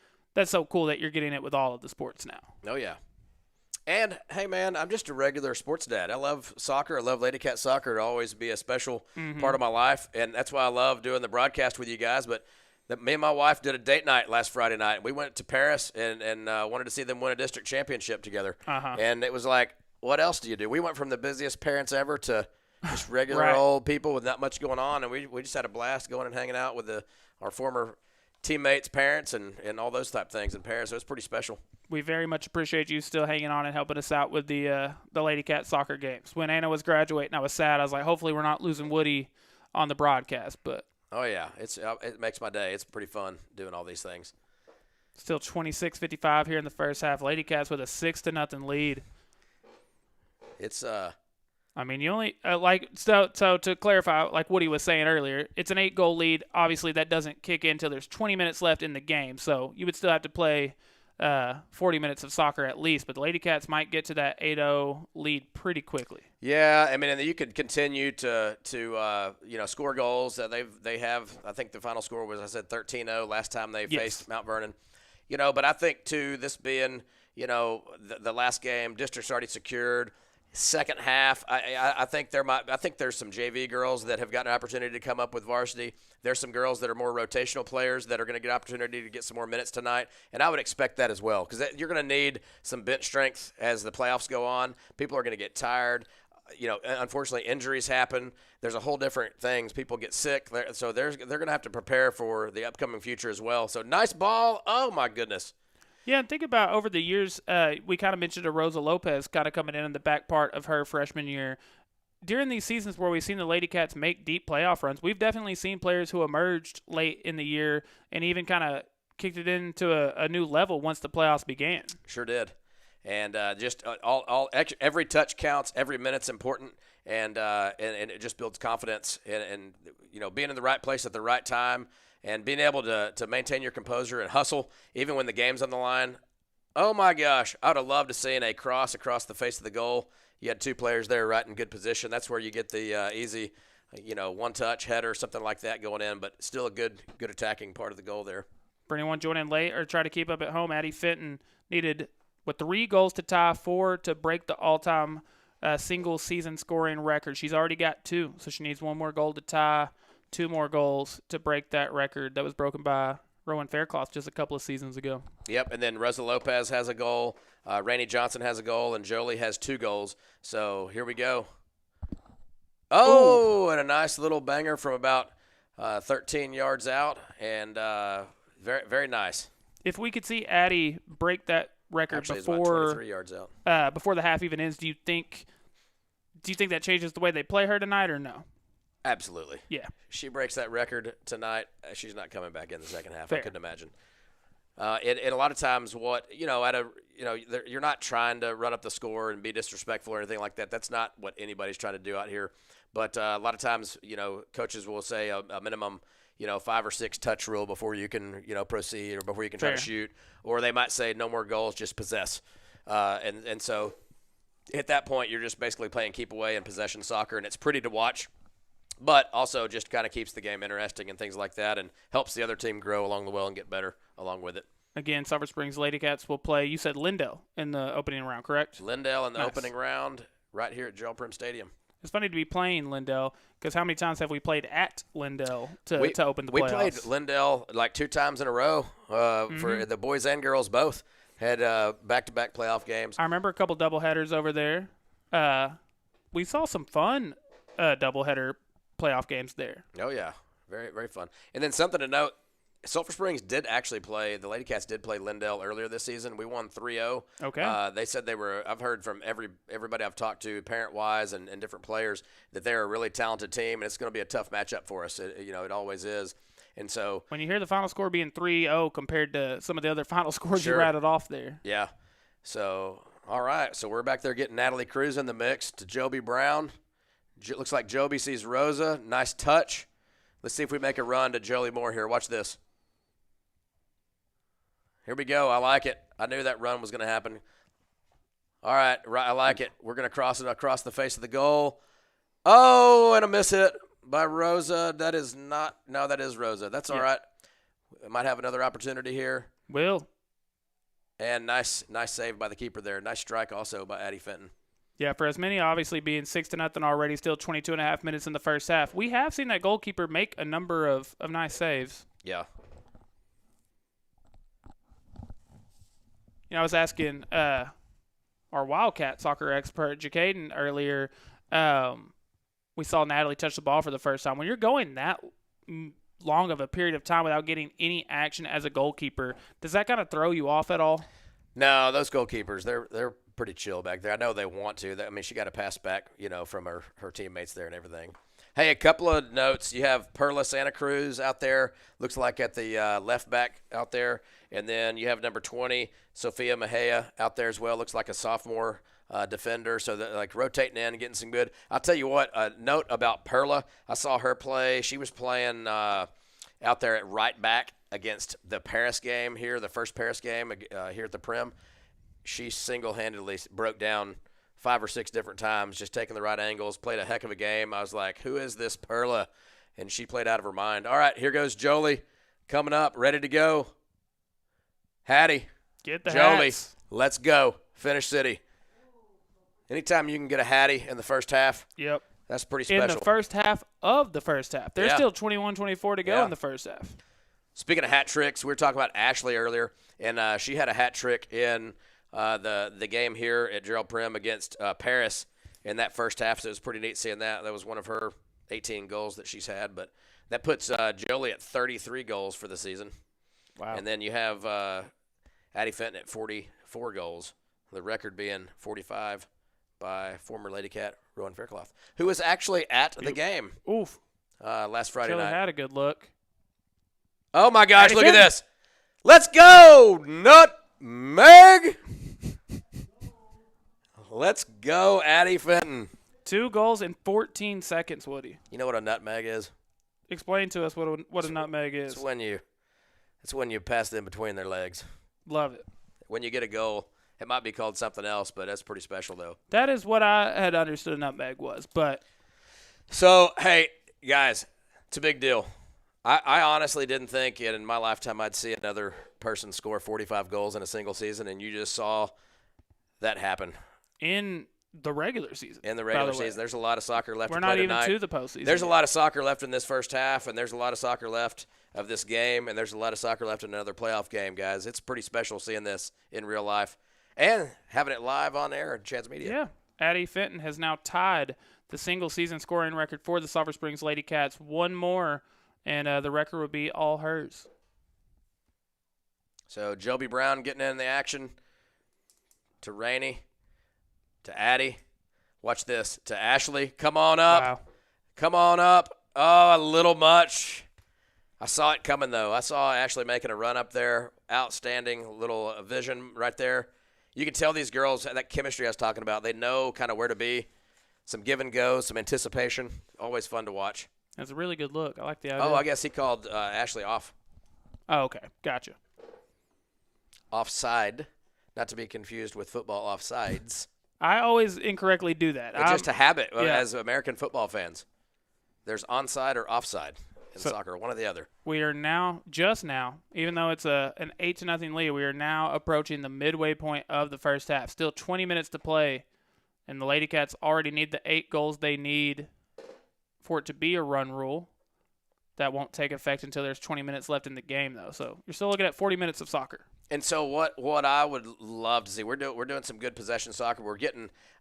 so cool that you're getting it with all of the sports now. Oh yeah. And, hey, man, I'm just a regular sports dad. I love soccer. I love Ladycat soccer. It'll always be a special part of my life, and that's why I love doing the broadcast with you guys. But me and my wife did a date night last Friday night. We went to Paris and wanted to see them win a district championship together. And it was like, what else do you do? We went from the busiest parents ever to just regular old people with not much going on, and we just had a blast going and hanging out with our former teammates' parents and all those type things in Paris. So it was pretty special. We very much appreciate you still hanging on and helping us out with the Ladycat soccer games. When Anna was graduating, I was sad. I was like, hopefully we're not losing Woody on the broadcast. But oh yeah, it makes my day. It's pretty fun doing all these things. Still 26-55 here in the first half. Ladycats with a 6-0 lead. It's I mean, you only so to clarify, like Woody was saying earlier, it's an 8-goal lead. Obviously, that doesn't kick in until there's 20 minutes left in the game. So you would still have to play 40 minutes of soccer at least, but the Ladycats might get to that 8-0 lead pretty quickly. Yeah, I mean, and you could continue to score goals. They have, I think the final score was, I said 13-0 last time they faced Mount Vernon. But I think too, this being the last game, district's already secured. Second half, I think there's some JV girls that have gotten an opportunity to come up with varsity. There's some girls that are more rotational players that are going to get an opportunity to get some more minutes tonight, and I would expect that as well because you're going to need some bench strength as the playoffs go on. People are going to get tired. Unfortunately, injuries happen. There's a whole different things. People get sick, so they're going to have to prepare for the upcoming future as well. So nice ball. Oh my goodness. Yeah, and think about over the years, we kind of mentioned a Rosa Lopez kind of coming in the back part of her freshman year. During these seasons where we've seen the Ladycats make deep playoff runs, we've definitely seen players who emerged late in the year and even kind of kicked it into a new level once the playoffs began. Sure did. And every touch counts, every minute's important, and it just builds confidence and being in the right place at the right time. And being able to maintain your composure and hustle, even when the game's on the line. Oh, my gosh. I would have loved to seen a cross across the face of the goal. You had two players there right in good position. That's where you get the easy, one-touch header, something like that going in, but still a good attacking part of the goal there. For anyone joining late or try to keep up at home, Addie Fenton needed 3 goals to tie, 4 to break the all-time single season scoring record. She's already got 2, so she needs 1 more goal to tie. 2 more goals to break that record that was broken by Rowan Faircloth just a couple of seasons ago. Yep, and then Rosa Lopez has a goal, Rainey Johnson has a goal, and Jolie has 2 goals. So here we go. Oh, and a nice little banger from about 13 yards out, and very, very nice. If we could see Addie break that record Actually, before it's about 23 yards out. Before the half even ends, do you think that changes the way they play her tonight or no? Absolutely. Yeah. She breaks that record tonight. She's not coming back in the second half. Fair. I couldn't imagine. And a lot of times, you're not trying to run up the score and be disrespectful or anything like that. That's not what anybody's trying to do out here. But a lot of times, coaches will say a minimum, 5 or 6 touch rule before you can, proceed or before you can try to shoot. Or they might say no more goals, just possess. And so at that point, you're just basically playing keep away and possession soccer, and it's pretty to watch. But also just kind of keeps the game interesting and things like that and helps the other team grow along the way and get better along with it. Again, Sulphur Springs Ladycats will play, you said Lindell in the opening round, correct? Lindell in the opening round right here at Gerald Prim Stadium. It's funny to be playing Lindell because how many times have we played at Lindell to open the playoffs? We played Lindell like 2 times in a row for the boys and girls both. Had back-to-back playoff games. I remember a couple doubleheaders over there. We saw some fun doubleheader playoff games there. Oh, yeah. Very, very fun. And then something to note, Sulphur Springs did actually play, the Ladycats did play Lindell earlier this season. We won 3-0. Okay. They said I've heard from everybody I've talked to, parent-wise and different players, that they're a really talented team, and it's going to be a tough matchup for us. It always is. And so when you hear the final score being 3-0 compared to some of the other final scores you rattled off there. Yeah. So, all right. So we're back there getting Natalie Cruz in the mix to Joby Brown. Looks like Joby sees Rosa. Nice touch. Let's see if we make a run to Jolie Moore here. Watch this. Here we go. I like it. I knew that run was going to happen. All right, I like it. We're going to cross it across the face of the goal. Oh, and a miss hit by Rosa. That is not – no, that is Rosa. That's all right. We might have another opportunity here. Will. And nice save by the keeper there. Nice strike also by Addie Fenton. Yeah, for as many obviously being 6-0 already, still 22.5 minutes in the first half, we have seen that goalkeeper make a number of nice saves. Yeah. I was asking our Wildcat soccer expert, Jacaden, earlier. We saw Natalie touch the ball for the first time. When you're going that long of a period of time without getting any action as a goalkeeper, does that kind of throw you off at all? No, those goalkeepers, they're pretty chill back there. I know they want to. I mean, she got a pass back, from her teammates there and everything. Hey, a couple of notes. You have Perla Santa Cruz out there, looks like at the left back out there. And then you have number 20, Sophia Mejia, out there as well. Looks like a sophomore defender. So, they're rotating in and getting some good. I'll tell you what, a note about Perla. I saw her play. She was playing out there at right back against the Paris game here, the first Paris game here at the Prim. She single-handedly broke down 5 or 6 different times, just taking the right angles, played a heck of a game. I was like, who is this Perla? And she played out of her mind. All right, here goes Jolie coming up, ready to go. Hattie. Get the Jolie, hats. let's go. Finish City. Anytime you can get a Hattie in the first half, Yep. that's pretty special. In the first half of the first half. There's still 21-24 to go in the first half. Speaking of hat tricks, we were talking about Ashley earlier, and she had a hat trick in the game here at Gerald Prim against Paris in that first half, so it was pretty neat seeing that. That was one of her 18 goals that she's had, but that puts Jolie at 33 goals for the season. Wow. And then you have Addie Fenton at 44 goals, the record being 45 by former Ladycat Rowan Faircloth, who was actually at the game last Friday Jolie night. had a good look. Oh, my gosh, Addie look Fenton. at this. Let's go, Nutmeg. Let's go, Addie Fenton. 2 goals in 14 seconds, Woody. You know what a nutmeg is? Explain to us what a nutmeg is. It's when you pass them between their legs. Love it. When you get a goal, it might be called something else, but that's pretty special, though. That is what I had understood a nutmeg was, but. So, hey, guys, it's a big deal. I honestly didn't think in my lifetime I'd see another person score 45 goals in a single season, and you just saw that happen. In the regular season. In the regular season. There's a lot of soccer left We're to play tonight. not even to the postseason. There's a lot of soccer left in this first half, and there's a lot of soccer left of this game, and there's a lot of soccer left in another playoff game, guys. It's pretty special seeing this in real life and having it live on air at Chad's Media. Yeah. Addie Fenton has now tied the single-season scoring record for the Sulphur Springs Ladycats. One more, and the record would be all hers. So Joby Brown getting in the action to Rainey, to Addie. Watch this. To Ashley. Come on up. Wow. Come on up. Oh, a little much. I saw it coming, though. I saw Ashley making a run up there. Outstanding little vision right there. You can tell these girls, that chemistry I was talking about, they know kind of where to be. Some give and go, some anticipation. Always fun to watch. That's a really good look. I like the idea. Oh, I guess he called Ashley off. Oh, okay. Gotcha. Offside. Not to be confused with football offsides. I always incorrectly do that. It's just a habit yeah. as American football fans. There's onside or offside in soccer, one or the other. We are now, just now, even though it's an 8-0 lead, we are now approaching the midway point of the first half. Still 20 minutes to play, and the Ladycats already need the 8 goals they need for it to be a run rule. That won't take effect until there's 20 minutes left in the game, though. So you're still looking at 40 minutes of soccer. And so what I would love to see, we're doing some good possession soccer.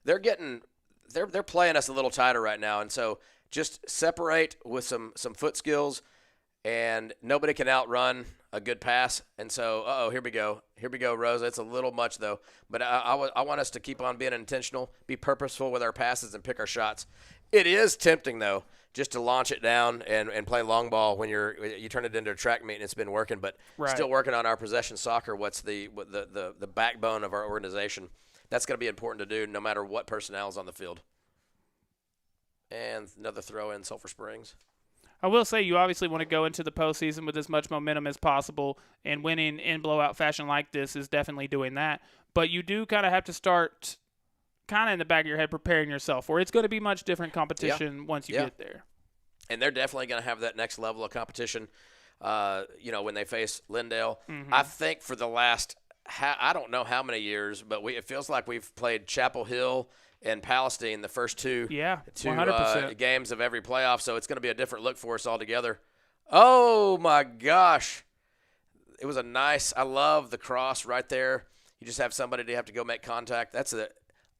They're playing us a little tighter right now, and so just separate with some foot skills, and nobody can outrun a good pass. And so, here we go, Rosa. It's a little much though, but I want us to keep on being intentional, be purposeful with our passes, and pick our shots. It is tempting though, just to launch it down and play long ball when you turn it into a track meet and it's been working, but still working on our possession soccer. What's the backbone of our organization? That's going to be important to do no matter what personnel is on the field. And another throw in Sulphur Springs. I will say you obviously want to go into the postseason with as much momentum as possible, and winning in blowout fashion like this is definitely doing that. But you do kind of have to start kind of in the back of your head preparing yourself for it's going to be much different competition once you get there. And they're definitely going to have that next level of competition, when they face Lindale. Mm-hmm. I think for the last, I don't know how many years, but it feels like we've played Chapel Hill and Palestine the first two 100%. Games of every playoff, so it's going to be a different look for us altogether. Oh, my gosh. It was I love the cross right there. You just have somebody to have to go make contact. That's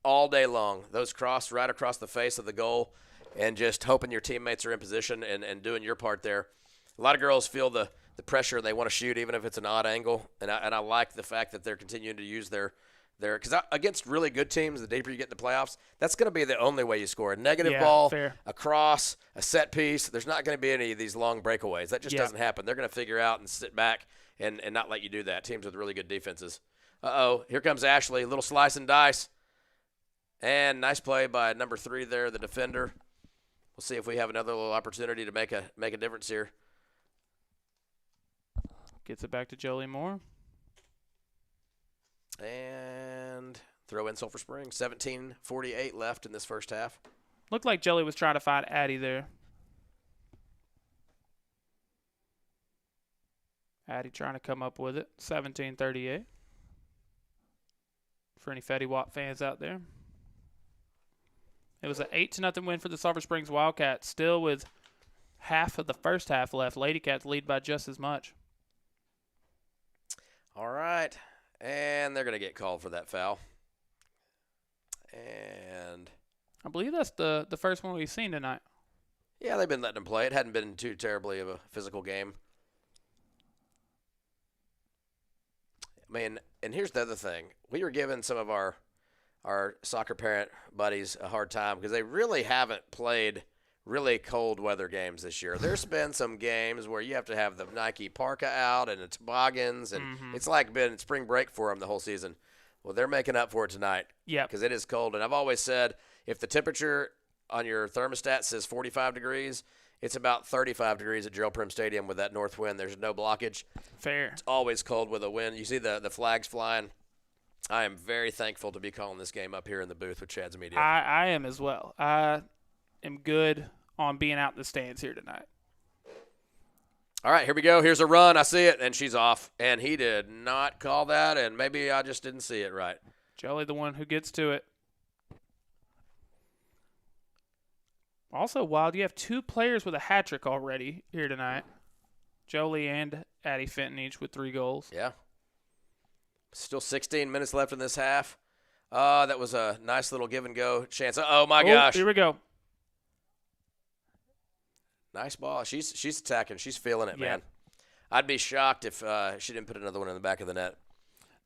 all day long. Those cross right across the face of the goal and just hoping your teammates are in position and doing your part there. A lot of girls feel the pressure and they want to shoot even if it's an odd angle, and I like the fact that they're continuing to use their because against really good teams, the deeper you get in the playoffs, that's going to be the only way you score. A negative ball, a cross, a set piece. There's not going to be any of these long breakaways. That just doesn't happen. They're going to figure out and sit back and not let you do that, teams with really good defenses. Here comes Ashley, a little slice and dice. And nice play by number 3 there, the defender. We'll see if we have another little opportunity to make a difference here. Gets it back to Jolie Moore. And throw in Sulphur Springs. 17:48 left in this first half. Looked like Jolie was trying to find Addie there. Addie trying to come up with it. 17:38. For any Fetty Wap fans out there. It was an 8-0 win for the Sulphur Springs Wildcats. Still with half of the first half left. Ladycats lead by just as much. All right. And they're going to get called for that foul. And I believe that's the first one we've seen tonight. Yeah, they've been letting them play. It hadn't been too terribly of a physical game. I mean, and here's the other thing. We were giving some of our soccer parent buddies a hard time because they really haven't played really cold weather games this year. There's been some games where you have to have the Nike parka out and the toboggans, and it's like been spring break for them the whole season. Well, they're making up for it tonight because it is cold. And I've always said if the temperature on your thermostat says 45 degrees, it's about 35 degrees at Gerald Prim Stadium with that north wind. There's no blockage. Fair. It's always cold with a wind. You see the flags flying. I am very thankful to be calling this game up here in the booth with Chad's Media. I am as well. I am good on being out in the stands here tonight. All right, here we go. Here's a run. I see it, and she's off. And he did not call that, and maybe I just didn't see it right. Jolie, the one who gets to it. Also, Wild, you have 2 players with a hat trick already here tonight. Jolie and Addie Fenton each with 3 goals. Yeah. Still 16 minutes left in this half. That was a nice little give-and-go chance. Oh, my gosh. Here we go. Nice ball. She's attacking. She's feeling it, man. I'd be shocked if she didn't put another one in the back of the net.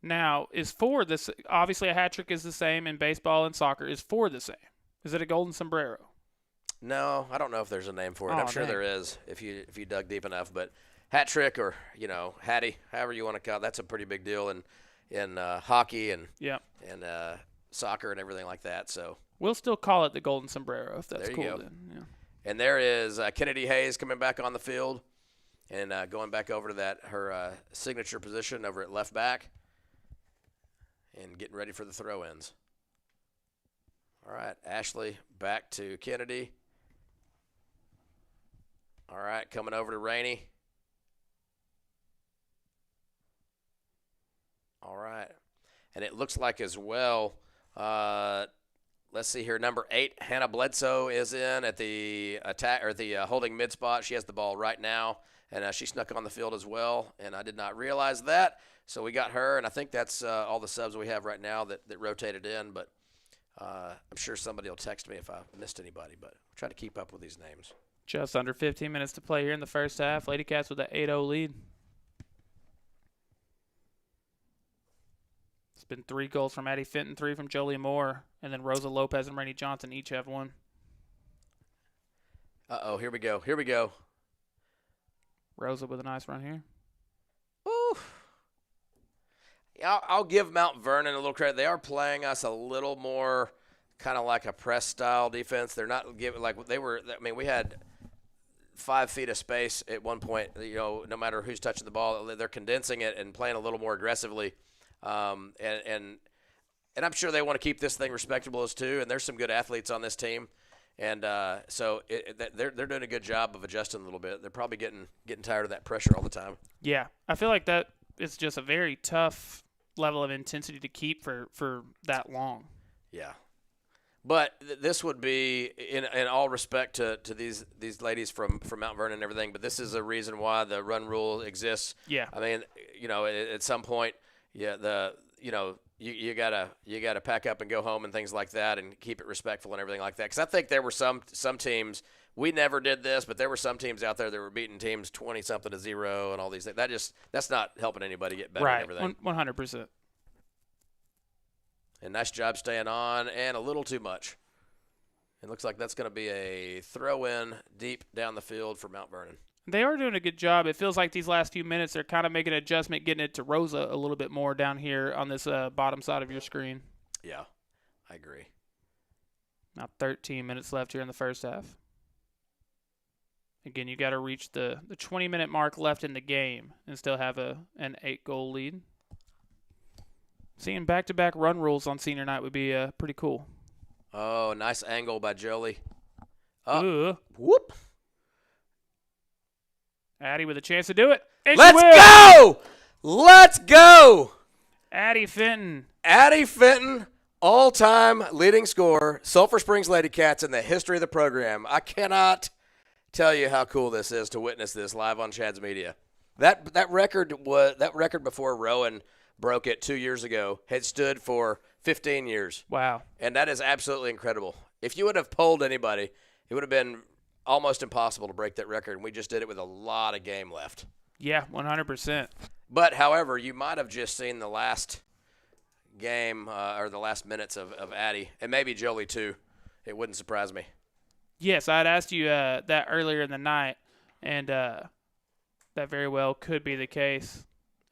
Now, is 4 this? Obviously, a hat trick is the same in baseball and soccer. Is 4 the same? Is it a golden sombrero? No, I don't know if there's a name for it. I'm sure there is if you dug deep enough. But hat trick or hattie, however you want to call it, that's a pretty big deal in hockey and soccer and everything like that. So we'll still call it the golden sombrero if that's cool. Go. Then. Yeah. And there is Kennedy Hayes coming back on the field and going back over to her signature position over at left back and getting ready for the throw-ins. All right, Ashley back to Kennedy. All right, coming over to Rainey. All right. And it looks like as well, let's see here, number 8, Hannah Bledsoe is in at the attack or the holding mid spot. She has the ball right now, and she snuck on the field as well, and I did not realize that. So we got her, and I think that's all the subs we have right now that rotated in, but I'm sure somebody will text me if I missed anybody, but we'll try to keep up with these names. Just under 15 minutes to play here in the first half. Ladycats with an 8-0 lead. It's been 3 goals from Addie Fenton, 3 from Jolie Moore, and then Rosa Lopez and Rainey Johnson each have 1. Uh-oh, here we go. Here we go. Rosa with a nice run here. Ooh. I'll give Mount Vernon a little credit. They are playing us a little more kind of like a press-style defense. They're not giving like they were. I mean, we had 5 feet of space at one point. No matter who's touching the ball, they're condensing it and playing a little more aggressively. And I'm sure they want to keep this thing respectable as too. And there's some good athletes on this team, and so they're doing a good job of adjusting a little bit. They're probably getting tired of that pressure all the time. Yeah, I feel like that is just a very tough level of intensity to keep for that long. Yeah. But this would be, in all respect to these ladies from Mount Vernon and everything, but this is a reason why the run rule exists. Yeah. I mean, at some point, you gotta pack up and go home and things like that, and keep it respectful and everything like that. Because I think there were some teams, we never did this, but there were some teams out there that were beating teams 20-something to 0 and all these things. That's not helping anybody get better right. and everything. 100%. And nice job staying on, and a little too much. It looks like that's going to be a throw-in deep down the field for Mount Vernon. They are doing a good job. It feels like these last few minutes they're kind of making an adjustment, getting it to Rosa a little bit more down here on this bottom side of your screen. Yeah, I agree. Now 13 minutes left here in the first half. Again, you got to reach the 20-minute mark left in the game and still have an 8-goal lead. Seeing back-to-back run rules on senior night would be pretty cool. Oh, nice angle by Jolie. Whoop. Addie with a chance to do it. Let's go! Let's go! Addie Fenton. Addie Fenton, all-time leading scorer, Sulphur Springs Ladycats in the history of the program. I cannot tell you how cool this is to witness this live on Chad's Media. That record before Rowan broke it 2 years ago had stood for 15 years. Wow. And that is absolutely incredible. If you would have polled anybody, it would have been almost impossible to break that record, and we just did it with a lot of game left. Yeah, 100%. But, however, you might have just seen the last game or the last minutes of Addie, and maybe Jolie too. It wouldn't surprise me. Yes, I had asked you that earlier in the night, and that very well could be the case.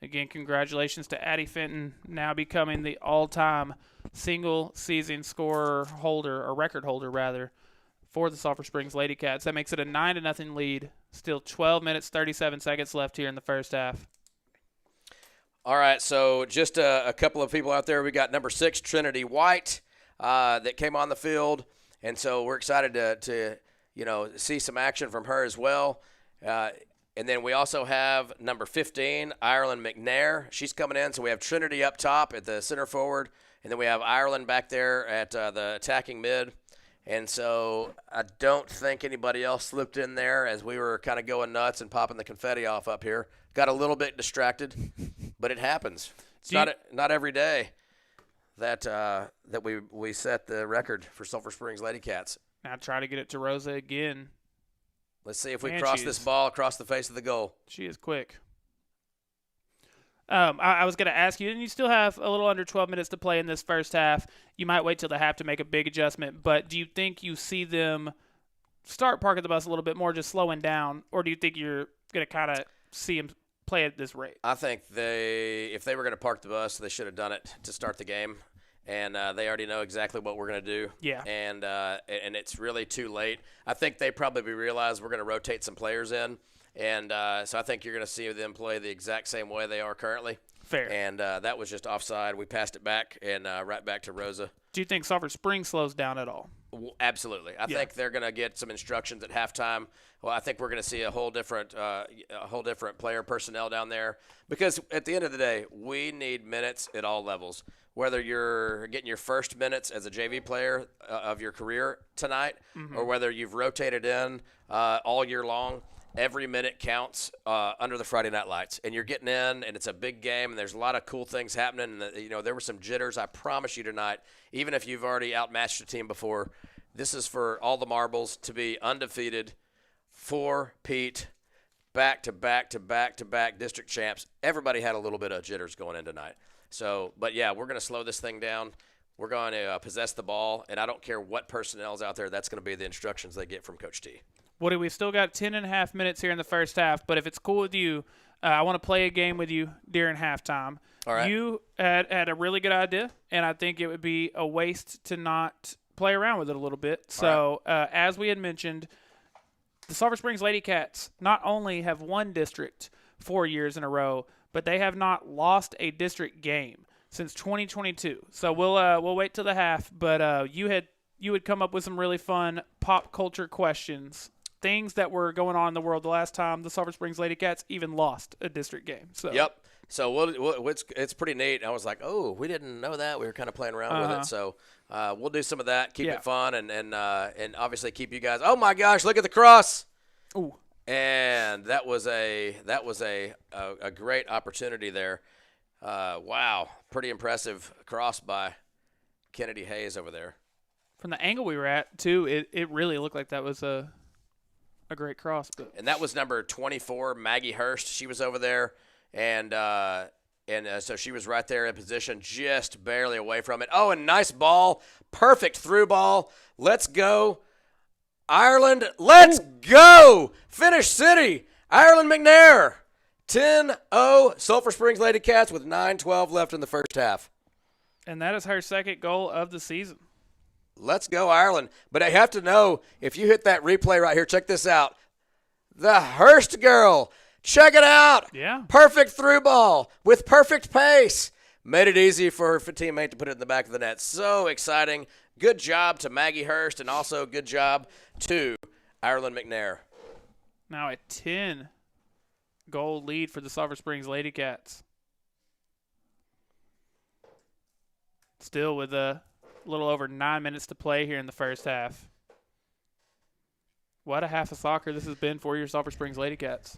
Again, congratulations to Addie Fenton, now becoming the all-time single-season record holder, for the Sulphur Springs Ladycats. That makes it a 9-0 lead. Still 12 minutes, 37 seconds left here in the first half. All right, so just a couple of people out there. We got number 6, Trinity White, that came on the field, and so we're excited to see some action from her as well. And then we also have number 15, Ireland McNair. She's coming in, so we have Trinity up top at the center forward, and then we have Ireland back there at the attacking mid. And so I don't think anybody else slipped in there as we were kind of going nuts and popping the confetti off up here. Got a little bit distracted, but it happens. It's not every day that we set the record for Sulphur Springs Ladycats. Now try to get it to Rosa again. Let's see if we cross this ball across the face of the goal. She is quick. I was going to ask you, and you still have a little under 12 minutes to play in this first half. You might wait till the half to make a big adjustment, but do you think you see them start parking the bus a little bit more, just slowing down, or do you think you're going to kind of see them play at this rate? I think if they were going to park the bus, they should have done it to start the game. And they already know exactly what we're going to do. Yeah. And it's really too late. I think they probably realize we're going to rotate some players in. And so I think you're going to see them play the exact same way they are currently. Fair. And that was just offside. We passed it back and right back to Rosa. Do you think Sulphur Springs slows down at all? Absolutely. I think they're going to get some instructions at halftime. Well, I think we're going to see a whole different player personnel down there, because at the end of the day, we need minutes at all levels. Whether you're getting your first minutes as a JV player of your career tonight, or whether you've rotated in all year long, every minute counts under the Friday night lights. And you're getting in, and it's a big game, and there's a lot of cool things happening. And, there were some jitters. I promise you tonight, even if you've already outmatched a team before, this is for all the marbles to be undefeated, 4-peat, back-to-back district champs. Everybody had a little bit of jitters going in tonight. So, but yeah, we're going to slow this thing down. We're going to possess the ball, and I don't care what personnel's out there. That's going to be the instructions they get from Coach T. Woody, we've still got 10.5 minutes here in the first half, but if it's cool with you, I want to play a game with you during halftime. All right. You had a really good idea, and I think it would be a waste to not play around with it a little bit. So, as we had mentioned, the Sulphur Springs Ladycats not only have won district 4 years in a row, but they have not lost a district game since 2022. So we'll wait till the half. But you had come up with some really fun pop culture questions, things that were going on in the world the last time the Sulphur Springs Ladycats even lost a district game. So Yep. So it's pretty neat. I was like, oh, we didn't know that. We were kind of playing around with it. So we'll do some of that, keep it fun, and obviously keep you guys. Oh my gosh, look at the cross! Ooh. And that was a great opportunity there. Wow, pretty impressive cross by Kennedy Hayes over there. From the angle we were at, too, it really looked like that was a great cross. And that was number 24, Maggie Hurst. She was over there, and so she was right there in position, just barely away from it. Oh, and nice ball, perfect through ball. Let's go, Ireland. Let's go. Finish City, Ireland McNair. 10-0 Sulphur Springs Ladycats with 9:12 left in the first half. And that is her second goal of the season. Let's go, Ireland. But I have to know, if you hit that replay right here, check this out. The Hurst girl. Check it out. Yeah. Perfect through ball with perfect pace. Made it easy for her teammate to put it in the back of the net. So exciting. Good job to Maggie Hurst, and also good job to Ireland McNair. Now a 10-goal lead for the Sulphur Springs Ladycats. Still with a little over 9 minutes to play here in the first half. What a half of soccer this has been for your Sulphur Springs Ladycats.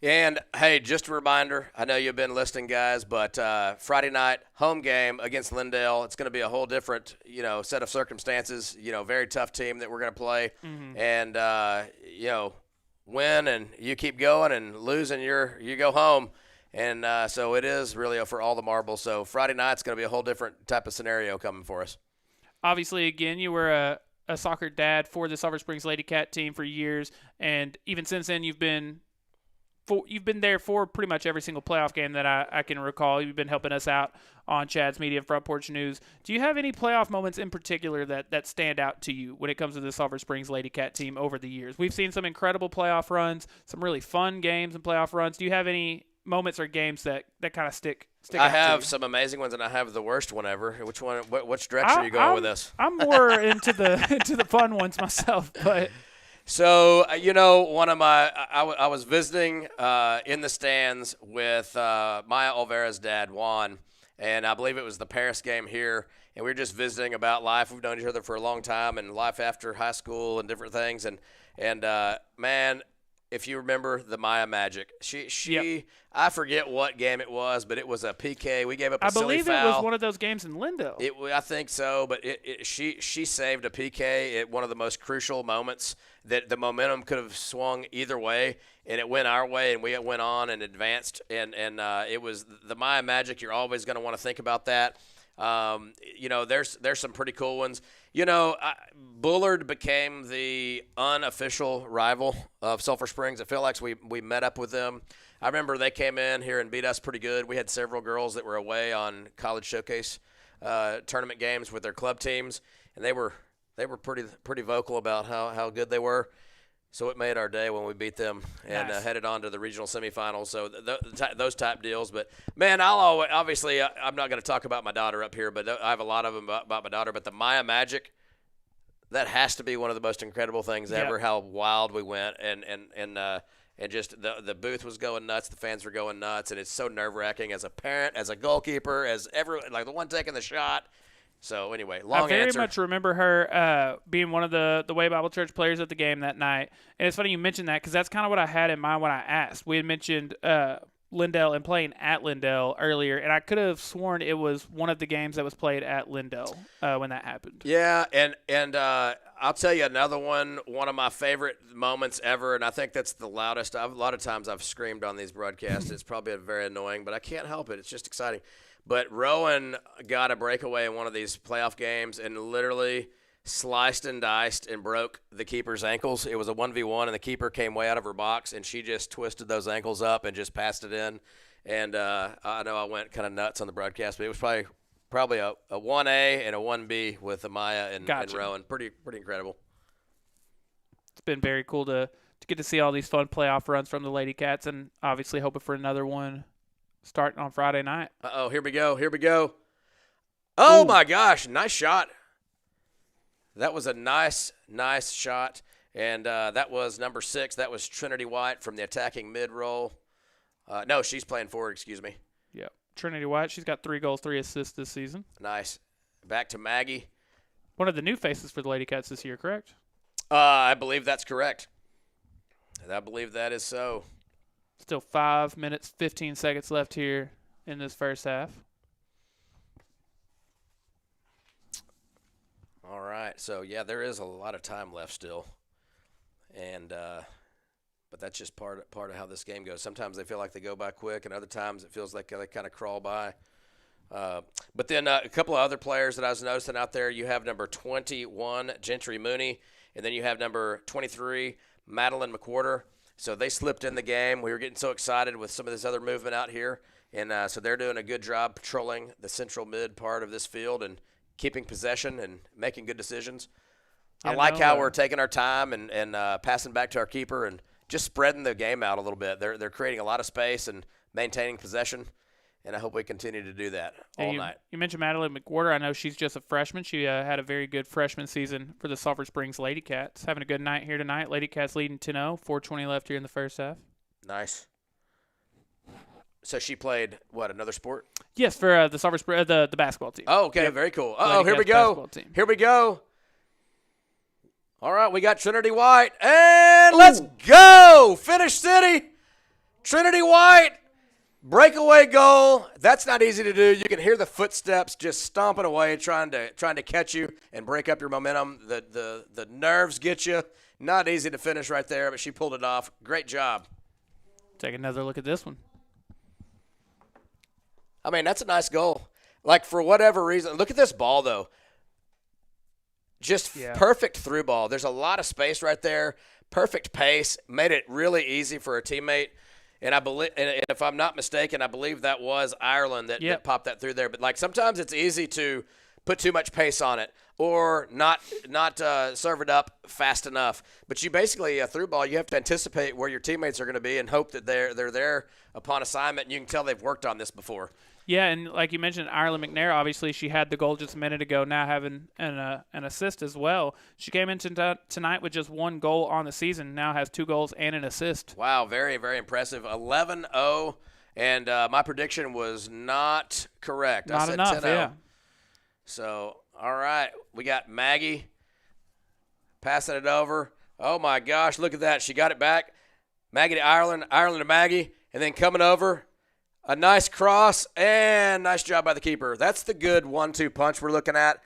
And, hey, just a reminder, I know you've been listening, guys, but Friday night, home game against Lindale. It's going to be a whole different, set of circumstances. Very tough team that we're going to play. Mm-hmm. And, win and you keep going, and losing you go home. And so it is really for all the marbles. So Friday night's going to be a whole different type of scenario coming for us. Obviously, again, you were a soccer dad for the Sulphur Springs Ladycat team for years, and even since then you've been there for pretty much every single playoff game that I can recall. You've been helping us out on Chad's Media and Front Porch News. Do you have any playoff moments in particular that stand out to you when it comes to the Sulphur Springs Ladycat team over the years? We've seen some incredible playoff runs, some really fun games and playoff runs. Do you have any moments or games that kind of stick I out to have you? some amazing ones, and I have the worst one ever. Which one? Which direction are you going with this? I'm more into the fun ones myself, but so one of my I was visiting in the stands with Maya Olvera's dad Juan, and I believe it was the Paris game here, and we were just visiting about life. We've known each other for a long time, and life after high school and different things, and man, if you remember the Maya Magic, she Yep. I forget what game it was, but it was a PK. We gave up a silly foul. I believe it was one of those games in Lindale. I think so, but she saved a PK at one of the most crucial moments that the momentum could have swung either way, and it went our way, and we went on and advanced, and it was the Maya Magic. You're always going to want to think about that. There's some pretty cool ones. Bullard became the unofficial rival of Sulphur Springs. I feel like we met up with them. I remember they came in here and beat us pretty good. We had several girls that were away on college showcase tournament games with their club teams, and they were pretty vocal about how good they were. So it made our day when we beat them and Nice. headed on to the regional semifinals. So those type deals. But, man, obviously I'm not going to talk about my daughter up here, but I have a lot of them about my daughter. But the Maya Magic, that has to be one of the most incredible things ever, how wild we went. And just the booth was going nuts. The fans were going nuts. And it's so nerve-wracking as a parent, as a goalkeeper, as everyone, like the one taking the shot. So, anyway, long answer. I very much remember her being one of the Way Bible Church players at the game that night. And it's funny you mentioned that because that's kind of what I had in mind when I asked. We had mentioned Lindale and playing at Lindale earlier, and I could have sworn it was one of the games that was played at Lindale when that happened. Yeah, and I'll tell you another one of my favorite moments ever, and I think that's the loudest. A lot of times I've screamed on these broadcasts. It's probably very annoying, but I can't help it. It's just exciting. But Rowan got a breakaway in one of these playoff games and literally sliced and diced and broke the keeper's ankles. It was a 1v1, and the keeper came way out of her box, and she just twisted those ankles up and just passed it in. And I know I went kind of nuts on the broadcast, but it was probably a 1A and a 1B with Amaya and Gotcha. Rowan. Pretty incredible. been very cool to get to see all these fun playoff runs from the Ladycats, and obviously hoping for another one starting on Friday night. Uh-oh, here we go. Oh, my gosh, nice shot. That was a nice shot, and that was number 6. That was Trinity White from the attacking mid-roll. No, she's playing forward, excuse me. Yep. Trinity White, she's got 3 goals, 3 assists this season. Nice. Back to Maggie. One of the new faces for the Ladycats this year, correct? I believe that's correct. I believe that is so. Still 5 minutes, 15 seconds left here in this first half. All right. So, yeah, there is a lot of time left still. And but that's just part of how this game goes. Sometimes they feel like they go by quick, and other times it feels like they kind of crawl by. But then a couple of other players that I was noticing out there, you have number 21, Gentry Mooney, and then you have number 23, Madeline McWhorter. So they slipped in the game. We were getting so excited with some of this other movement out here. And so they're doing a good job patrolling the central mid part of this field and keeping possession and making good decisions. Yeah, I like how we're taking our time and passing back to our keeper and just spreading the game out a little bit. They're creating a lot of space and maintaining possession. And I hope we continue to do that all night. You mentioned Madeline McWhorter. I know she's just a freshman. She had a very good freshman season for the Sulphur Springs Ladycats. Having a good night here tonight. Ladycats leading 10-0, 4:20 left here in the first half. Nice. So she played, another sport? Yes, for the Sulphur the basketball team. Oh, okay, yep. Very cool. Ladycats Here we go. Here we go. All right, we got Trinity White. And let's go! Finish City. Trinity White. Breakaway goal. That's not easy to do. You can hear the footsteps just stomping away, trying to catch you and break up your momentum. The nerves get you. Not easy to finish right there, but she pulled it off. Great job. Take another look at this one. I mean, that's a nice goal. Like, for whatever reason, look at this ball, though. Just perfect through ball. There's a lot of space right there. Perfect pace. Made it really easy for a teammate. And I believe, and if I'm not mistaken, I believe that was Ireland that popped that through there. But like sometimes it's easy to put too much pace on it or not serve it up fast enough. But you basically through ball, you have to anticipate where your teammates are going to be and hope that they're there upon assignment. And you can tell they've worked on this before. Yeah, and like you mentioned, Ireland McNair, obviously she had the goal just a minute ago, now having an assist as well. She came into tonight with just 1 goal on the season, now has 2 goals and an assist. Wow, very, very impressive. 11-0, and my prediction was not correct. Not I said enough, 10-0. yeah. So, all right, we got Maggie passing it over. Oh, my gosh, look at that. She got it back. Maggie to Ireland, Ireland to Maggie, and then coming over. A nice cross, and nice job by the keeper. That's the good 1-2 punch we're looking at.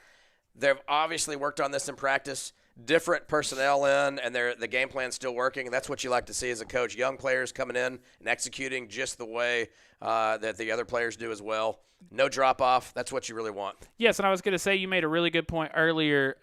They've obviously worked on this in practice. Different personnel in, and the game plan's still working. And that's what you like to see as a coach. Young players coming in and executing just the way that the other players do as well. No drop-off. That's what you really want. Yes, and I was going to say you made a really good point earlier.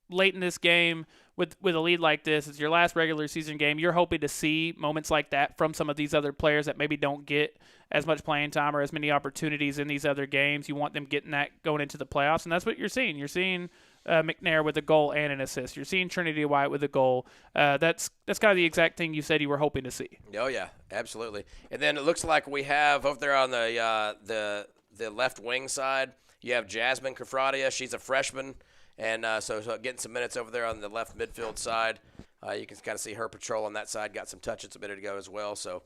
Late in this game, with a lead like this, it's your last regular season game. You're hoping to see moments like that from some of these other players that maybe don't get as much playing time or as many opportunities in these other games. You want them getting that going into the playoffs, and that's what you're seeing. You're seeing McNair with a goal and an assist. You're seeing Trinity White with a goal. That's kind of the exact thing you said you were hoping to see. Oh yeah, absolutely. And then it looks like we have over there on the left wing side, you have Jasmine Cafradia. She's a freshman. And so getting some minutes over there on the left midfield side. You can kind of see her patrol on that side. Got some touches a minute ago as well. So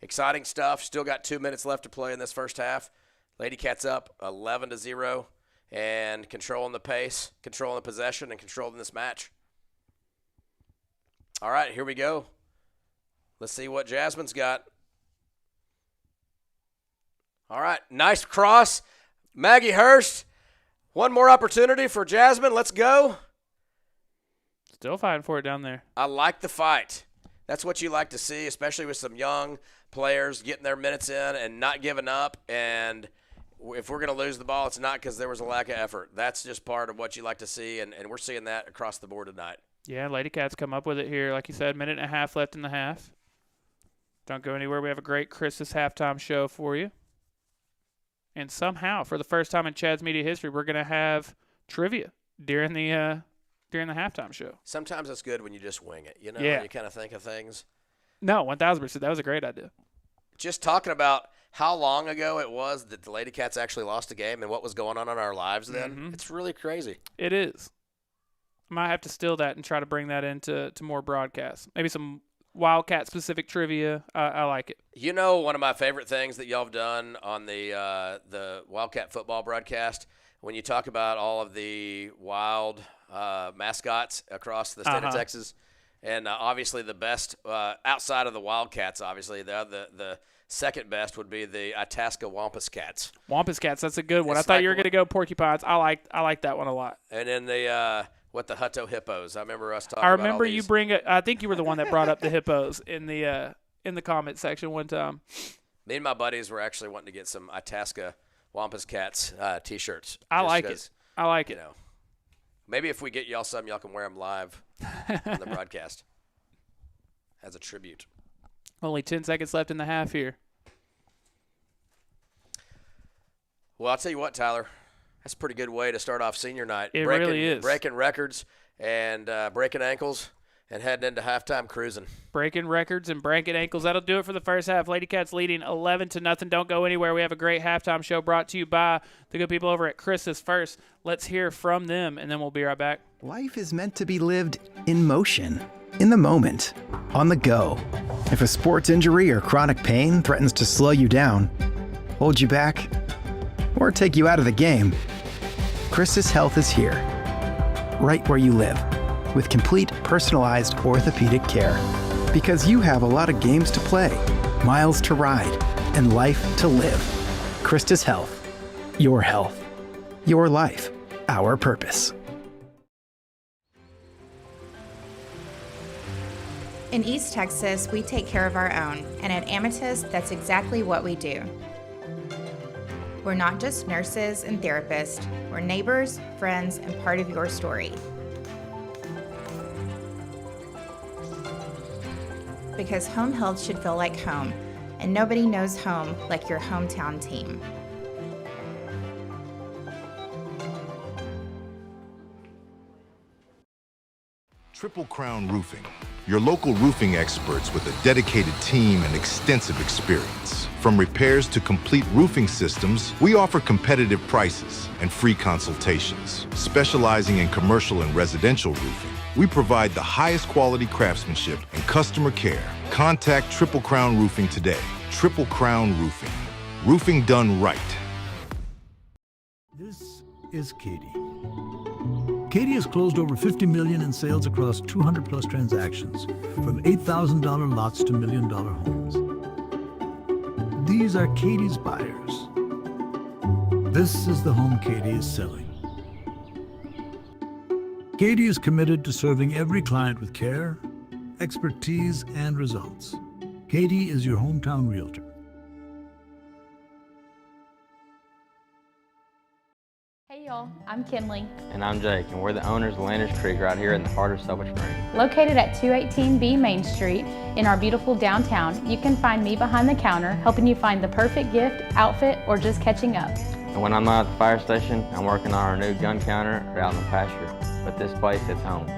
exciting stuff. Still got 2 minutes left to play in this first half. Ladycats up 11-0 and controlling the pace, controlling the possession, and controlling this match. All right, here we go. Let's see what Jasmine's got. All right, nice cross. Maggie Hurst. One more opportunity for Jasmine. Let's go. Still fighting for it down there. I like the fight. That's what you like to see, especially with some young players getting their minutes in and not giving up. And if we're going to lose the ball, it's not because there was a lack of effort. That's just part of what you like to see, and we're seeing that across the board tonight. Yeah, Ladycats come up with it here. Like you said, 1.5 minutes left in the half. Don't go anywhere. We have a great Christmas halftime show for you. And somehow, for the first time in Chad's media history, we're going to have trivia during the during the halftime show. Sometimes it's good when you just wing it, you know, Yeah. you kind of think of things. No, 1,000%. That was a great idea. Just talking about how long ago it was that the Ladycats actually lost a game and what was going on in our lives then, it's really crazy. It is. I might have to steal that and try to bring that into more broadcasts. Maybe some Wildcat-specific trivia. I like it. You know, one of my favorite things that y'all have done on the Wildcat football broadcast, when you talk about all of the wild mascots across the state of Texas, and obviously the best outside of the Wildcats, obviously the second best would be the Itasca Wampus Cats. Wampus Cats, that's a good one. It's I thought like you were going to go Porcupines. I like that one a lot. And then the Hutto Hippos. I remember us talking. I remember about all you these. I think you were the one that brought up the hippos in the comment section one time. Me and my buddies were actually wanting to get some Itasca Wampus Cats T-shirts. I like it. You know, maybe if we get y'all some, y'all can wear them live on the broadcast as a tribute. Only 10 seconds left in the half here. Well, I'll tell you what, Tyler. That's a pretty good way to start off senior night. It really is. Breaking records and breaking ankles and heading into halftime cruising. Breaking records and breaking ankles. That'll do it for the first half. Ladycats leading 11-0. Don't go anywhere. We have a great halftime show brought to you by the good people over at Chris's First. Let's hear from them, and then we'll be right back. Life is meant to be lived in motion, in the moment, on the go. If a sports injury or chronic pain threatens to slow you down, hold you back, or take you out of the game, Chris's Health is here, right where you live, with complete personalized orthopedic care. Because you have a lot of games to play, miles to ride, and life to live. Chris's Health. Your health. Your life. Our purpose. In East Texas, we take care of our own, and at Amethyst, that's exactly what we do. We're not just nurses and therapists, we're neighbors, friends, and part of your story. Because home health should feel like home, and nobody knows home like your hometown team. Triple Crown Roofing, your local roofing experts with a dedicated team and extensive experience. From repairs to complete roofing systems, we offer competitive prices and free consultations. Specializing in commercial and residential roofing, we provide the highest quality craftsmanship and customer care. Contact Triple Crown Roofing today. Triple Crown Roofing. Roofing done right. This is Katie. Katie has closed over $50 million in sales across 200 plus transactions, from $8,000 lots to $1 million homes. These are Katie's buyers. This is the home Katie is selling. Katie is committed to serving every client with care, expertise, and results. Katie is your hometown realtor. Hey y'all, I'm Kinley. And I'm Jake, and we're the owners of Landers Creek right here in the heart of Sulphur Springs. Located at 218B Main Street in our beautiful downtown, you can find me behind the counter helping you find the perfect gift, outfit, or just catching up. And when I'm not at the fire station, I'm working on our new gun counter or out in the pasture. But this place hits home.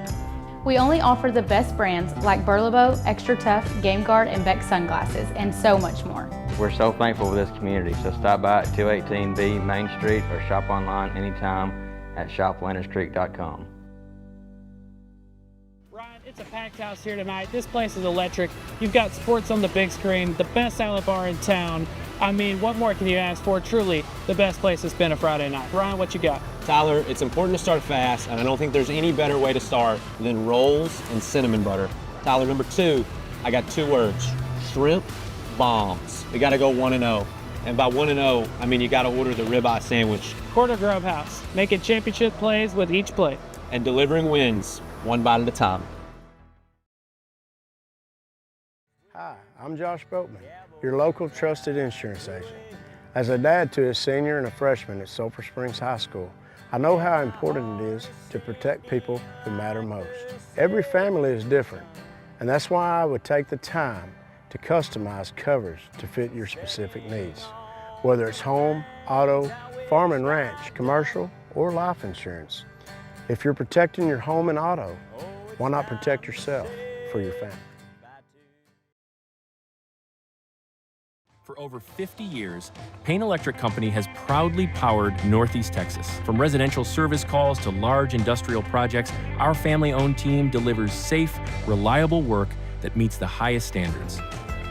We only offer the best brands like Burlebo, Extra Tough, Game Guard, and Beck sunglasses, and so much more. We're so thankful for this community, so stop by at 218B Main Street or shop online anytime at shoplanderscreek.com. Ryan, it's a packed house here tonight. This place is electric. You've got sports on the big screen, the best salad bar in town. I mean, what more can you ask for? Truly, the best place to spend a Friday night. Ryan, what you got? Tyler, it's important to start fast, and I don't think there's any better way to start than rolls and cinnamon butter. Tyler, number 2, I got 2 words: shrimp bombs. We got to go 1-0. And by 1-0, I mean you got to order the ribeye sandwich. Quarter Grub House, making championship plays with each plate. And delivering wins, one bite at a time. Hi, I'm Josh Boatman, your local trusted insurance agent. As a dad to a senior and a freshman at Sulphur Springs High School, I know how important it is to protect people who matter most. Every family is different, and that's why I would take the time to customize coverage to fit your specific needs. Whether it's home, auto, farm and ranch, commercial, or life insurance, If you're protecting your home and auto, why not protect yourself for your family? For over 50 years, Payne Electric Company has proudly powered Northeast Texas. From residential service calls to large industrial projects, our family-owned team delivers safe, reliable work that meets the highest standards.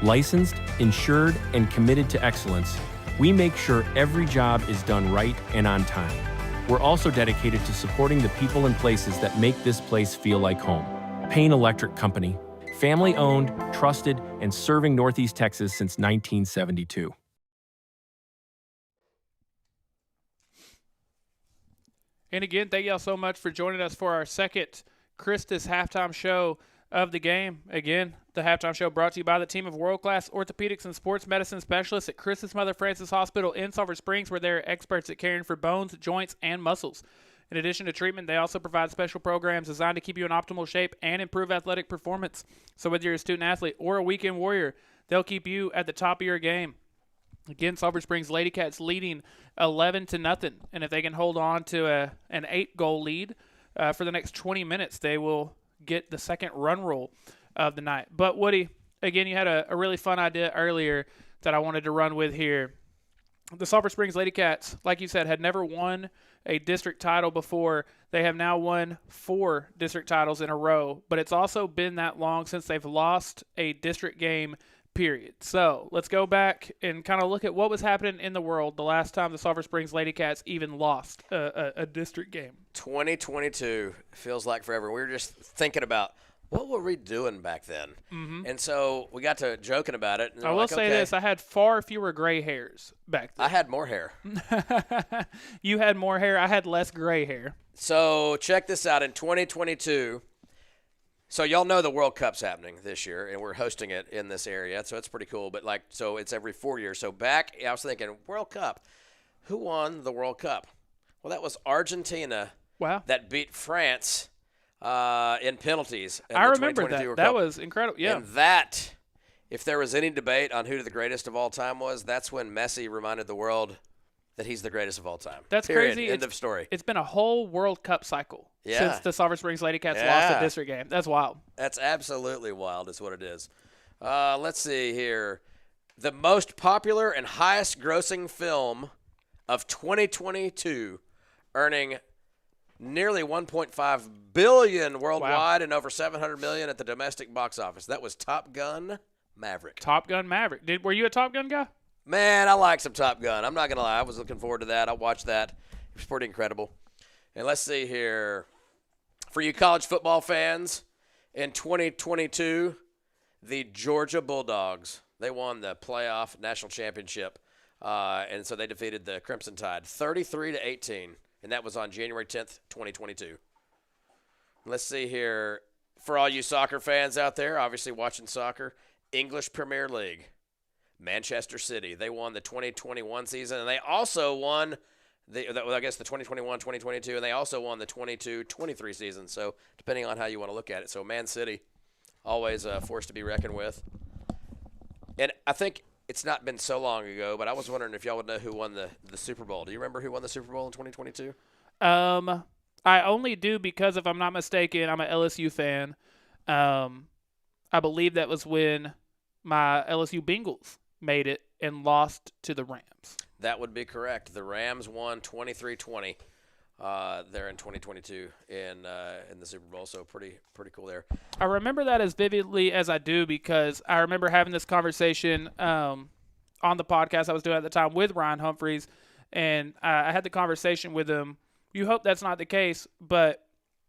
Licensed, insured, and committed to excellence, we make sure every job is done right and on time. We're also dedicated to supporting the people and places that make this place feel like home. Payne Electric Company. Family-owned, trusted, and serving Northeast Texas since 1972. And again, thank y'all so much for joining us for our second Christus halftime show of the game. Again, the halftime show brought to you by the team of world-class orthopedics and sports medicine specialists at Christus Mother Francis Hospital in Sulphur Springs, where they're experts at caring for bones, joints, and muscles. In addition to treatment, they also provide special programs designed to keep you in optimal shape and improve athletic performance. So whether you're a student athlete or a weekend warrior, they'll keep you at the top of your game. Again, Sulphur Springs Ladycats leading 11-0, and if they can hold on to an 8-goal lead for the next 20 minutes, they will get the second run rule of the night. But Woody, again, you had a really fun idea earlier that I wanted to run with here. The Sulphur Springs Ladycats, like you said, had never won a district title before. They have now won 4 district titles in a row, but it's also been that long since they've lost a district game, period. So let's go back and kind of look at what was happening in the world the last time the Sulphur Springs Ladycats even lost a district game. 2022 feels like forever. We were just thinking about what were we doing back then? Mm-hmm. And so we got to joking about it. And I will say this. I had far fewer gray hairs back then. I had more hair. You had more hair. I had less gray hair. So check this out. In 2022, so y'all know the World Cup's happening this year, and we're hosting it in this area, so it's pretty cool. But, so it's every 4 years. So back, I was thinking, World Cup, who won the World Cup? Well, that was Argentina. Wow. That beat France in penalties. I remember that. That was incredible. Yeah. And that, if there was any debate on who the greatest of all time was, that's when Messi reminded the world that he's the greatest of all time. That's Period. crazy. End of story. It's been a whole World Cup cycle since the Sulphur Springs Ladycats lost a district game. That's wild. That's absolutely wild is what it is. Let's see here. The most popular and highest grossing film of 2022, earning nearly $1.5 billion worldwide and over $700 million at the domestic box office. That was Top Gun Maverick. Top Gun Maverick. Were you a Top Gun guy? Man, I like some Top Gun. I'm not going to lie. I was looking forward to that. I watched that. It was pretty incredible. And let's see here. For you college football fans, in 2022, the Georgia Bulldogs, they won the playoff national championship. And so they defeated the Crimson Tide 33-18. And that was on January 10th, 2022. Let's see here. For all you soccer fans out there, obviously watching soccer, English Premier League, Manchester City. They won the 2021 season, and they also won the 2021-2022, and they also won the 22-23 season. So depending on how you want to look at it. So Man City, always a force to be reckoned with. And I think it's not been so long ago, but I was wondering if y'all would know who won the Super Bowl. Do you remember who won the Super Bowl in 2022? I only do because, if I'm not mistaken, I'm an LSU fan. I believe that was when my LSU Bengals made it and lost to the Rams. That would be correct. The Rams won 23-20 there in 2022 in the Super Bowl, so pretty cool there. I remember that as vividly as I do because I remember having this conversation on the podcast I was doing at the time with Ryan Humphreys, and I had the conversation with him. You hope that's not the case, but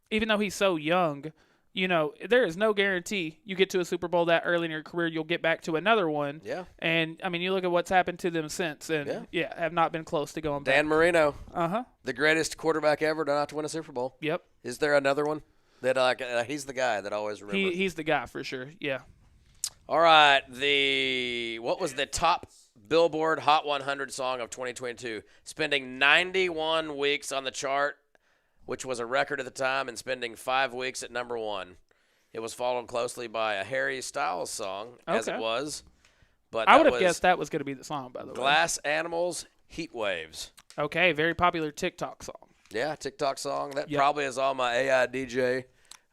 even though he's so young, you know, there is no guarantee you get to a Super Bowl that early in your career, you'll get back to another one. Yeah. And, I mean, you look at what's happened to them since, and, have not been close to going back. Dan Marino. Uh-huh. The greatest quarterback ever not to win a Super Bowl. Yep. Is there another one? That he's the guy that always remembers. He's the guy for sure, yeah. All right, what was the top Billboard Hot 100 song of 2022? Spending 91 weeks on the chart, which was a record at the time, and spending 5 weeks at number 1. It was followed closely by a Harry Styles song, as it was. But I would have guessed that was going to be the song, by the way. Glass Animals, Heat Waves. Okay, very popular TikTok song. Yeah, TikTok song. That Yep. probably is on my AI DJ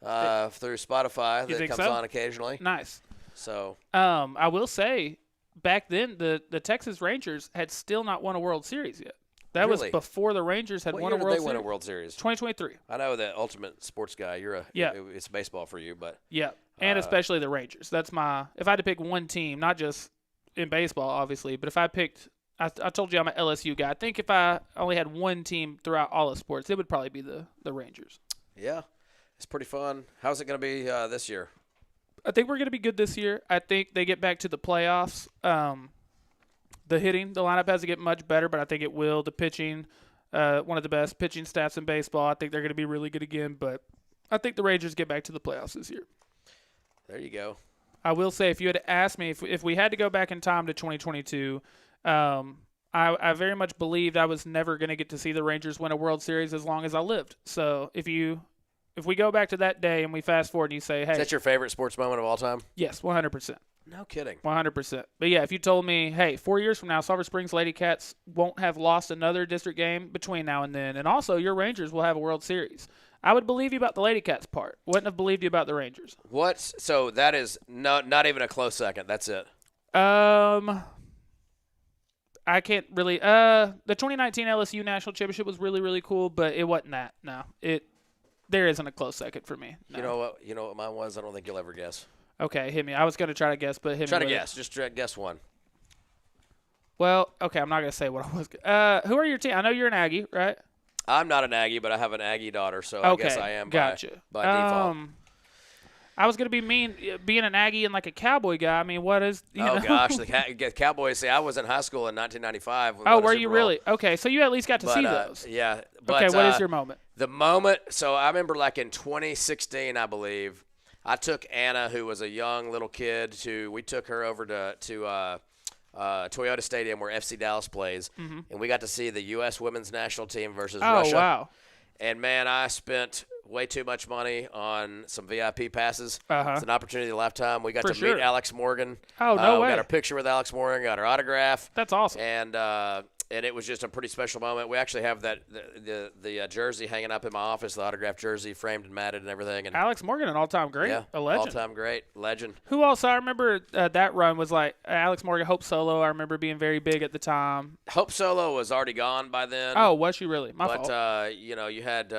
through Spotify You that think comes so? on occasionally. Nice. So I will say, back then the Texas Rangers had still not won a World Series yet. That Really? was before the Rangers had what won year a World did they Series. win a World Series? 2023. I know that ultimate sports guy. You're it's baseball for you, but Yeah, and especially the Rangers. That's my. If I had to pick one team, not just in baseball, obviously, but if I picked, I told you I'm an LSU guy. I think if I only had one team throughout all of sports, it would probably be the Rangers. yeah, it's pretty fun. How's it going to be this year? I think we're going to be good this year. I think they get back to the playoffs. The hitting, the lineup has to get much better, but I think it will. The pitching, one of the best pitching staffs in baseball. I think they're going to be really good again, but I think the Rangers get back to the playoffs this year. There you go. I will say, if you had asked me if we had to go back in time to 2022, I very much believed I was never going to get to see the Rangers win a World Series as long as I lived. So if we go back to that day and we fast forward and you say, hey. Is that your favorite sports moment of all time? Yes, 100%. No kidding. 100%. But yeah, if you told me, hey, 4 years from now, Sulphur Springs Ladycats won't have lost another district game between now and then, and also your Rangers will have a World Series, I would believe you about the Ladycats part. Wouldn't have believed you about the Rangers. So that is not even a close second. That's it. I can't really. The 2019 LSU National Championship was really, really cool, but it wasn't that. No, there isn't a close second for me. No. You know what mine was? I don't think you'll ever guess. Okay, hit me. I was going to try to guess, but hit Try me. to guess. Just guess one. Well, okay, I'm not going to say what I was. Who are your team? I know you're an Aggie, right? I'm not an Aggie, but I have an Aggie daughter, so I guess I am by default. I was going to be mean, being an Aggie and like a Cowboy guy. I mean, what is, you know? Gosh, the Cowboys, see, I was in high school in 1995. Oh, were you really? Okay, so you at least got to see those. Yeah. But, okay, what is your moment? The moment, so I remember like in 2016, I believe, I took Anna, who was a young little kid, we took her over to Toyota Stadium where FC Dallas plays, and we got to see the U.S. women's national team versus Russia. Oh, wow. And, man, I spent way too much money on some VIP passes. It's an opportunity of a lifetime. We got to meet Alex Morgan. Oh, no way. We got our picture with Alex Morgan, got her autograph. That's awesome. And it was just a pretty special moment. We actually have the jersey hanging up in my office, the autographed jersey, framed and matted and everything. And Alex Morgan, an all-time great, a legend. All-time great, legend. Who else? I remember that run was like Alex Morgan, Hope Solo. I remember being very big at the time. Hope Solo was already gone by then. Oh, was she really? My fault. But, you had,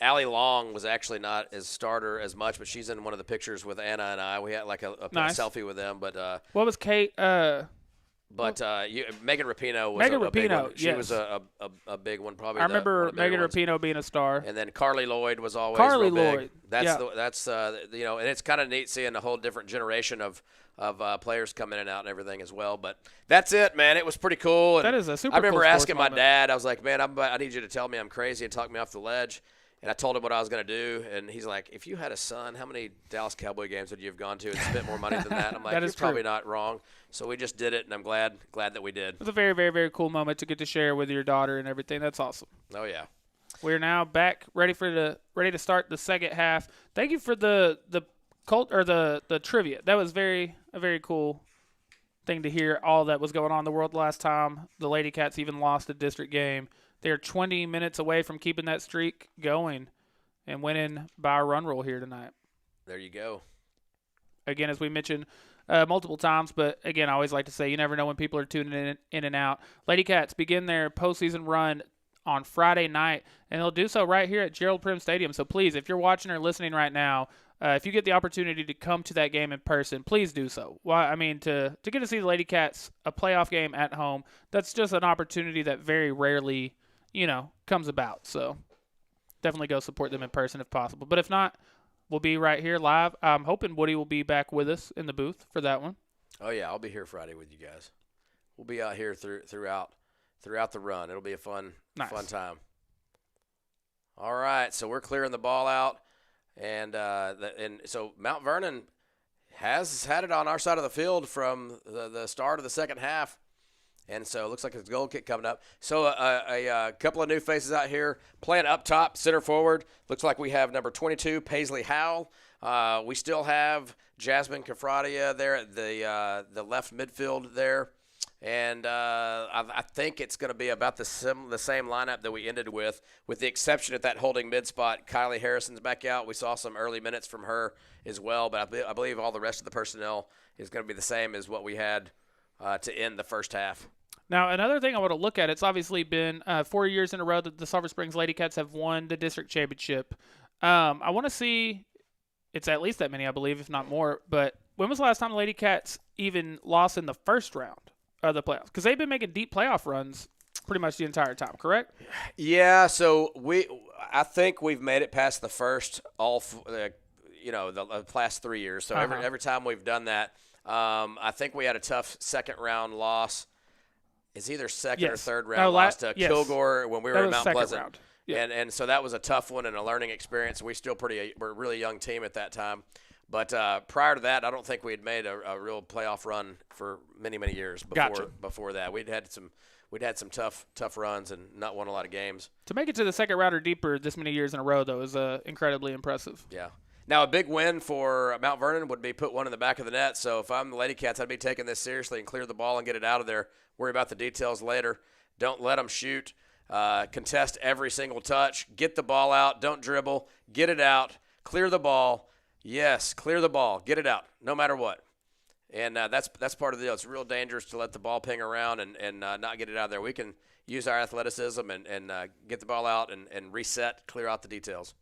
Allie Long was actually not as starter as much, but she's in one of the pictures with Anna and I. We had like a nice selfie with them. But what was Kate? Megan Rapinoe was a big one. She was a big one, probably. I remember Megan Rapinoe being a star. And then Carly Lloyd was always Carly real big. Lloyd. That's and it's kind of neat seeing a whole different generation of players come in and out and everything as well. But that's it, man. It was pretty cool. And that is a super. I remember cool asking my moment. dad. I was like, man, I need you to tell me I'm crazy and talk me off the ledge. And I told him what I was going to do, and he's like, if you had a son, how many Dallas Cowboy games would you have gone to and spent more money than that? I'm like, you're probably not wrong. So we just did it, and I'm glad that we did. It was a very, very, very cool moment to get to share with your daughter and everything. That's awesome. Oh, yeah. We're now back, ready to start the second half. Thank you for the trivia. That was a very cool thing to hear all that was going on in the world last time. The Ladycats even lost a district game. They're 20 minutes away from keeping that streak going and winning by a run rule here tonight. There you go. Again, as we mentioned multiple times, but again, I always like to say you never know when people are tuning in and out. Ladycats begin their postseason run on Friday night, and they'll do so right here at Gerald Prim Stadium. So please, if you're watching or listening right now, if you get the opportunity to come to that game in person, please do so. Well, I mean, to get to see the Ladycats, a playoff game at home, that's just an opportunity that very rarely comes about. So definitely go support them in person if possible. But if not, we'll be right here live. I'm hoping Woody will be back with us in the booth for that one. Oh, yeah, I'll be here Friday with you guys. We'll be out here throughout the run. It'll be a fun time. All right, so we're clearing the ball out. And so Mount Vernon has had it on our side of the field from the start of the second half. And so it looks like it's a goal kick coming up. So a couple of new faces out here playing up top, center forward. Looks like we have number 22, Paisley Howell. We still have Jasmine Cafradia there at the left midfield there. And I think it's going to be about the same lineup that we ended with the exception of that holding mid spot. Kylie Harrison's back out. We saw some early minutes from her as well, but I believe all the rest of the personnel is going to be the same as what we had to end the first half. Now, another thing I want to look at, it's obviously been 4 years in a row that the Sulphur Springs Ladycats have won the district championship. I want to see, it's at least that many, I believe, if not more, but when was the last time the Ladycats even lost in the first round of the playoffs? Because they've been making deep playoff runs pretty much the entire time, correct? Yeah, so I think we've made it past the first the past 3 years. So every time we've done that, I think we had a tough second round loss. It's either second or third round loss to Kilgore when we were in Mount Pleasant. Yeah. And so that was a tough one and a learning experience. We're a really young team at that time. But prior to that, I don't think we had made a real playoff run for many, many years before that. We'd had some tough runs and not won a lot of games. To make it to the second round or deeper this many years in a row, though, is incredibly impressive. Yeah. Now, a big win for Mount Vernon would be put one in the back of the net. So if I'm the Ladycats, I'd be taking this seriously and clear the ball and get it out of there. Worry about the details later. Don't let them shoot. Contest every single touch. Get the ball out. Don't dribble. Get it out. Clear the ball. Yes, clear the ball. Get it out, no matter what. And that's part of the deal. It's real dangerous to let the ball ping around and not get it out of there. We can use our athleticism and get the ball out and reset, clear out the details.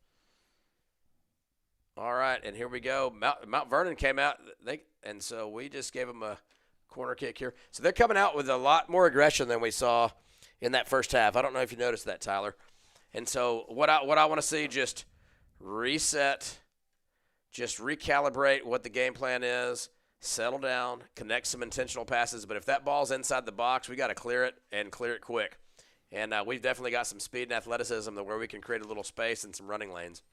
All right, and here we go. Mount Vernon came out, and so we just gave them a corner kick here. So they're coming out with a lot more aggression than we saw in that first half. I don't know if you noticed that, Tyler. And so what I want to see, just reset, just recalibrate what the game plan is, settle down, connect some intentional passes. But if that ball's inside the box, we got to clear it and clear it quick. And we've definitely got some speed and athleticism where we can create a little space and some running lanes.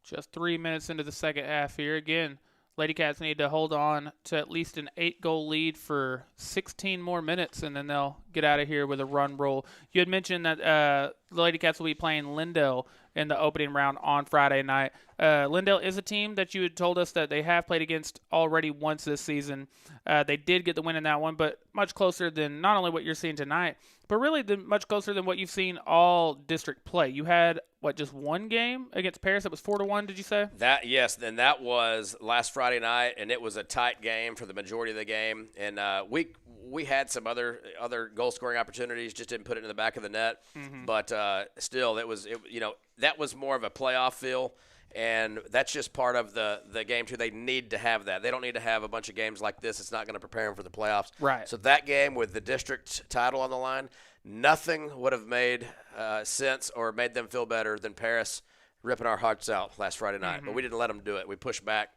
Just 3 minutes into the second half here. Again, Ladycats need to hold on to at least an 8-goal lead for 16 more minutes, and then they'll get out of here with a run roll. You had mentioned that the Ladycats will be playing Lindale in the opening round on Friday night. Lindale is a team that you had told us that they have played against already once this season. They did get the win in that one, but much closer than not only what you're seeing tonight, but really much closer than what you've seen all district play. You had, just one game against Paris that was 4-1, did you say? And that was last Friday night, and it was a tight game for the majority of the game. And we had some other goal-scoring opportunities, just didn't put it in the back of the net. Mm-hmm. But still, that was more of a playoff feel. And that's just part of the game, too. They need to have that. They don't need to have a bunch of games like this. It's not going to prepare them for the playoffs. Right. So that game with the district title on the line, nothing would have made sense or made them feel better than Paris ripping our hearts out last Friday night. Mm-hmm. But we didn't let them do it. We pushed back.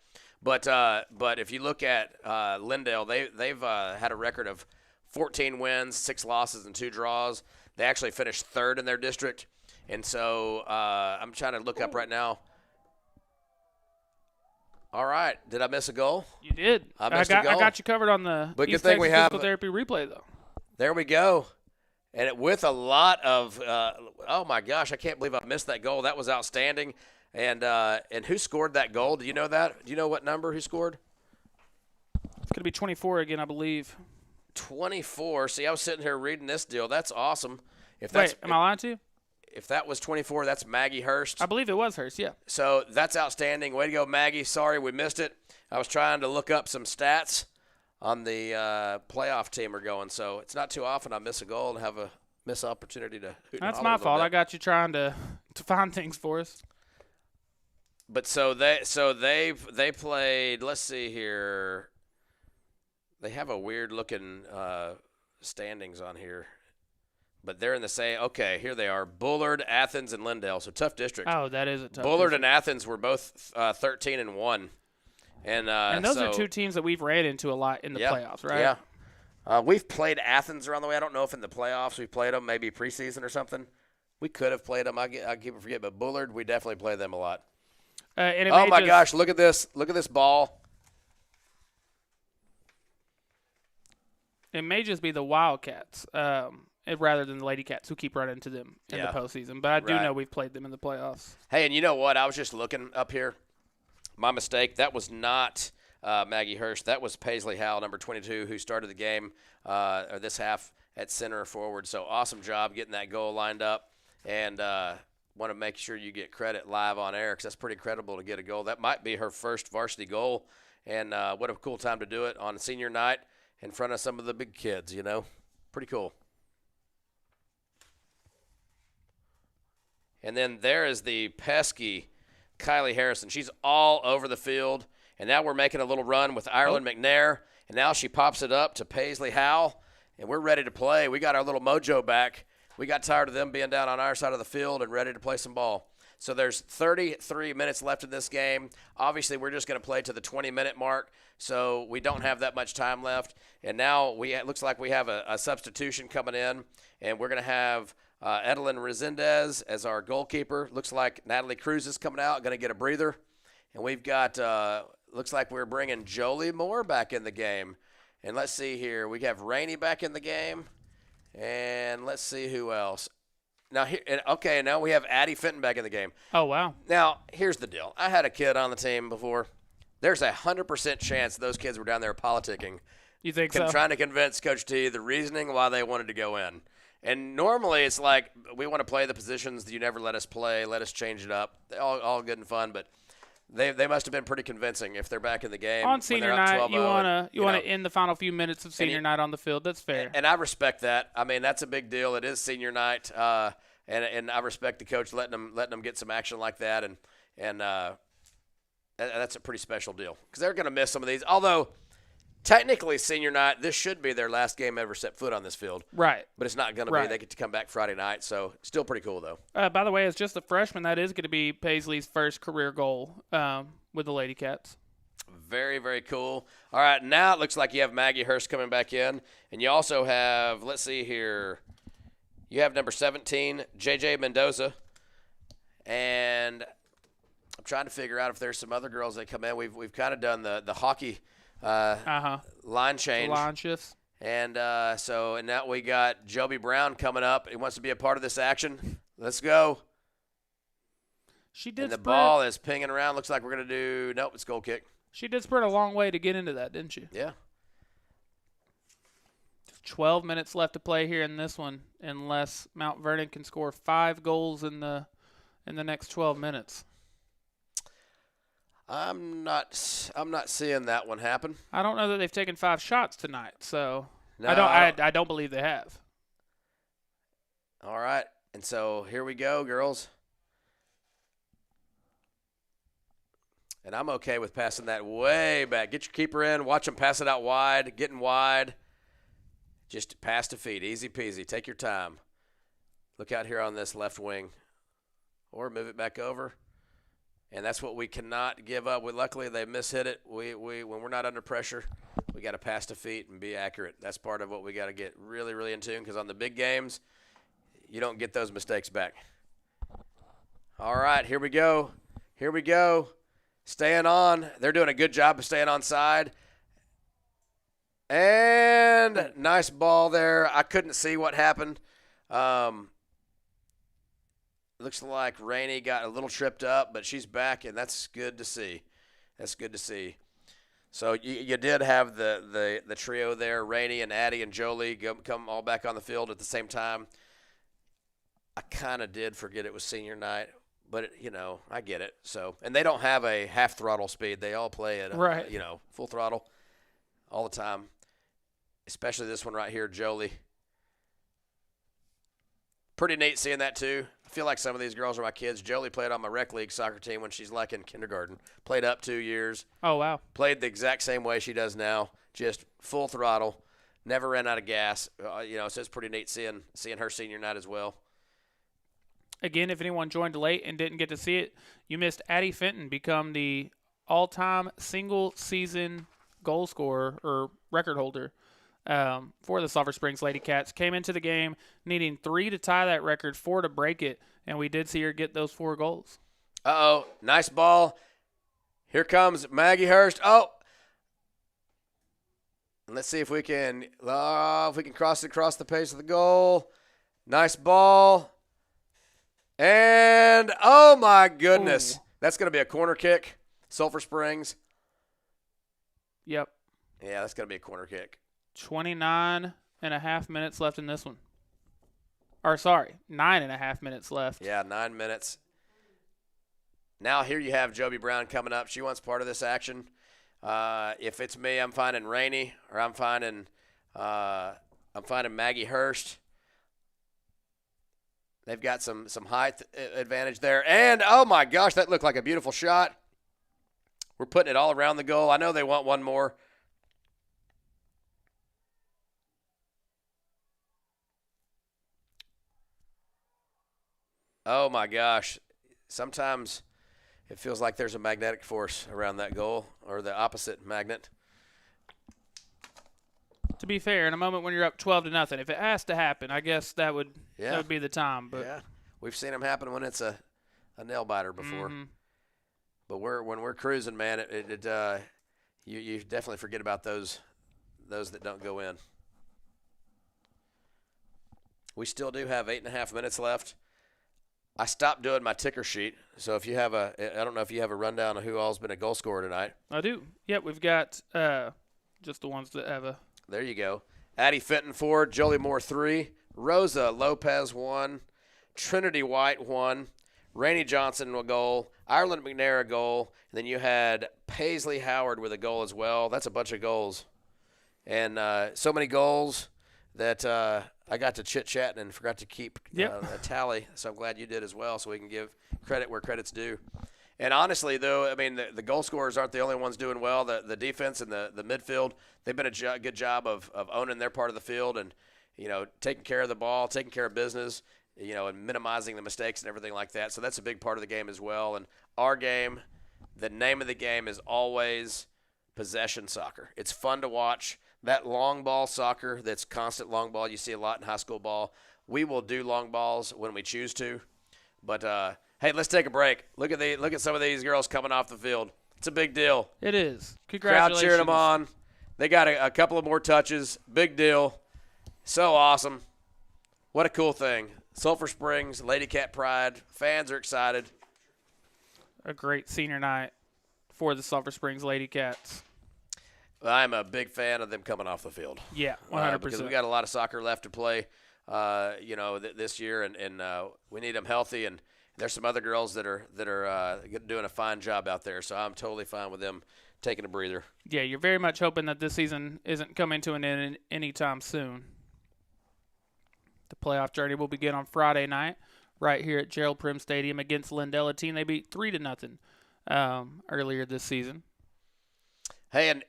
But if you look at Lindale, they've had a record of 14 wins, 6 losses, and 2 draws. They actually finished third in their district. And so I'm trying to look up right now. All right. Did I miss a goal? You did. I got you covered on the but good thing we have physical therapy replay, though. There we go. And with a lot of oh, my gosh, I can't believe I missed that goal. That was outstanding. And who scored that goal? Do you know that? Do you know what number who scored? It's going to be 24 again, I believe. 24. See, I was sitting here reading this deal. That's awesome. Wait, am I lying to you? If that was 24, that's Maggie Hurst. I believe it was Hurst, yeah. So that's outstanding. Way to go, Maggie. Sorry we missed it. I was trying to look up some stats on the playoff team we're going. So it's not too often I miss a goal and have a miss opportunity to hoot. That's my fault. I got you trying to find things for us. But so they played. Let's see here. They have a weird looking standings on here. But they're in the same. Okay, here they are: Bullard, Athens, and Lindale. So tough district. Oh, that is a tough. Bullard district. and Athens were both 13-1, and those are two teams that we've ran into a lot in the playoffs, right? Yeah. We've played Athens around the way. I don't know if in the playoffs we've played them, maybe preseason or something. We could have played them. I keep forget, but Bullard, we definitely played them a lot. Oh my gosh! Look at this! Look at this ball. It may just be the Wildcats. Rather than the Ladycats, who keep running into them in the postseason. But I do know we've played them in the playoffs. Hey, and you know what? I was just looking up here. My mistake. That was not Maggie Hurst. That was Paisley Howell, number 22, who started the game or this half at center forward. So awesome job getting that goal lined up. And want to make sure you get credit live on air because that's pretty incredible to get a goal. That might be her first varsity goal. And what a cool time to do it on senior night in front of some of the big kids, you know. Pretty cool. And then there is the pesky Kylie Harrison. She's all over the field. And now we're making a little run with Ireland McNair. And now she pops it up to Paisley Howell. And we're ready to play. We got our little mojo back. We got tired of them being down on our side of the field and ready to play some ball. So there's 33 minutes left in this game. Obviously, we're just going to play to the 20-minute mark, so we don't have that much time left. And now it looks like we have a substitution coming in, and we're going to have Edelyn Resendez as our goalkeeper. Looks like Natalie Cruz is coming out, going to get a breather. And we've got, looks like we're bringing Jolie Moore back in the game. And let's see here. We have Rainey back in the game. And let's see who else. Now, now we have Addie Fenton back in the game. Oh, wow. Now, here's the deal. I had a kid on the team before. There's a 100% chance those kids were down there politicking. You think so? Trying to convince Coach T the reasoning why they wanted to go in. And normally it's like, we want to play the positions that you never let us play. Let us change it up. All good and fun, but they must have been pretty convincing if they're back in the game. On senior night, you want to end the final few minutes of senior night on the field. That's fair. And I respect that. I mean, that's a big deal. It is senior night, and I respect the coach letting them get some action like that, and that's a pretty special deal because they're going to miss some of these. Although technically senior night, this should be their last game ever set foot on this field. Right. But it's not going to be. They get to come back Friday night, so still pretty cool though. By the way, as just a freshman, that is going to be Paisley's first career goal with the Ladycats. Very, very cool. All right, now it looks like you have Maggie Hurst coming back in, and you also have, let's see here, you have number 17, JJ Mendoza, and I'm trying to figure out if there's some other girls that come in. We've kind of done the hockey line change. Line shifts. And and now we got Joby Brown coming up. He wants to be a part of this action. Let's go. She did. And the ball is pinging around. Looks like we're going to do – nope, it's goal kick. She did sprint a long way to get into that, didn't she? Yeah. 12 minutes left to play here in this one unless Mount Vernon can score 5 goals in the next 12 minutes. I'm not seeing that one happen. I don't know that they've taken 5 shots tonight, so no, I don't believe they have. All right, and so here we go, girls. And I'm okay with passing that way back. Get your keeper in. Watch them pass it out wide, getting wide. Just pass to feet, easy peasy. Take your time. Look out here on this left wing, or move it back over. And that's what we cannot give up. Luckily, they mishit it. When we're not under pressure, we got to pass to feet and be accurate. That's part of what we got to get really, really in tune because on the big games, you don't get those mistakes back. All right, here we go. Here we go. Staying on. They're doing a good job of staying on side. And nice ball there. I couldn't see what happened. Looks like Rainey got a little tripped up, but she's back, and that's good to see. That's good to see. So you did have the trio there, Rainey and Addie and Jolie, come all back on the field at the same time. I kind of did forget it was senior night, but, I get it. So, and they don't have a half throttle speed. They all play at, full throttle all the time, especially this one right here, Jolie. Pretty neat seeing that, too. I feel like some of these girls are my kids. Jolie played on my rec league soccer team when she's like in kindergarten. Played up 2 years. Oh, wow. Played the exact same way she does now, just full throttle. Never ran out of gas. So it's pretty neat seeing her senior night as well. Again, if anyone joined late and didn't get to see it, you missed Addie Fenton become the all-time single-season goal scorer or record holder for the Sulphur Springs Ladycats. Came into the game needing 3 to tie that record, 4 to break it, and we did see her get those 4 goals. Uh-oh, nice ball. Here comes Maggie Hurst. Oh! And let's see if we can cross it across the pace of the goal. Nice ball. And, oh, my goodness. Ooh. That's going to be a corner kick. Sulphur Springs. Yep. Yeah, that's going to be a corner kick. 29.5 minutes left in this one. Or, sorry, 9.5 minutes left. Yeah, 9 minutes. Now here you have Joby Brown coming up. She wants part of this action. If it's me, I'm finding Rainey, or I'm finding Maggie Hurst. They've got some height advantage there. And, oh, my gosh, that looked like a beautiful shot. We're putting it all around the goal. I know they want one more. Oh, my gosh. Sometimes it feels like there's a magnetic force around that goal, or the opposite magnet. To be fair, in a moment when you're up 12-0, if it has to happen, I guess that would be the time. But yeah, we've seen them happen when it's a nail biter before. Mm-hmm. But when we're cruising, man, you definitely forget about those that don't go in. We still do have 8.5 minutes left. I stopped doing my ticker sheet, so if you have I don't know if you have a rundown of who all's been a goal scorer tonight. I do. Yep, we've got just the ones that have a. There you go. Addie Fenton 4, Jolie Moore 3, Rosa Lopez 1, Trinity White 1, Rainey Johnson a goal, Ireland McNair a goal, and then you had Paisley Howard with a goal as well. That's a bunch of goals. And so many goals that I got to chit-chatting and forgot to keep a tally, so I'm glad you did as well, so we can give credit where credit's due. And honestly, though, I mean, the goal scorers aren't the only ones doing well. The defense and the midfield, they've been a good job of owning their part of the field and, taking care of the ball, taking care of business, and minimizing the mistakes and everything like that. So that's a big part of the game as well. And our game, the name of the game is always possession soccer. It's fun to watch. That long ball soccer, that's constant long ball, you see a lot in high school ball. We will do long balls when we choose to. But, hey, let's take a break. Look at some of these girls coming off the field. It's a big deal. It is. Congratulations. Crowd cheering them on. They got a couple of more touches. Big deal. So awesome. What a cool thing. Sulphur Springs, Ladycat Pride. Fans are excited. A great senior night for the Sulphur Springs Ladycats. I'm a big fan of them coming off the field. Yeah, 100%. Because we got a lot of soccer left to play, this year, and we need them healthy. And there's some other girls that are doing a fine job out there. So I'm totally fine with them taking a breather. Yeah, you're very much hoping that this season isn't coming to an end anytime soon. The playoff journey will begin on Friday night right here at Gerald Prim Stadium against Lindell, a team they beat 3-0 earlier this season. Hey, and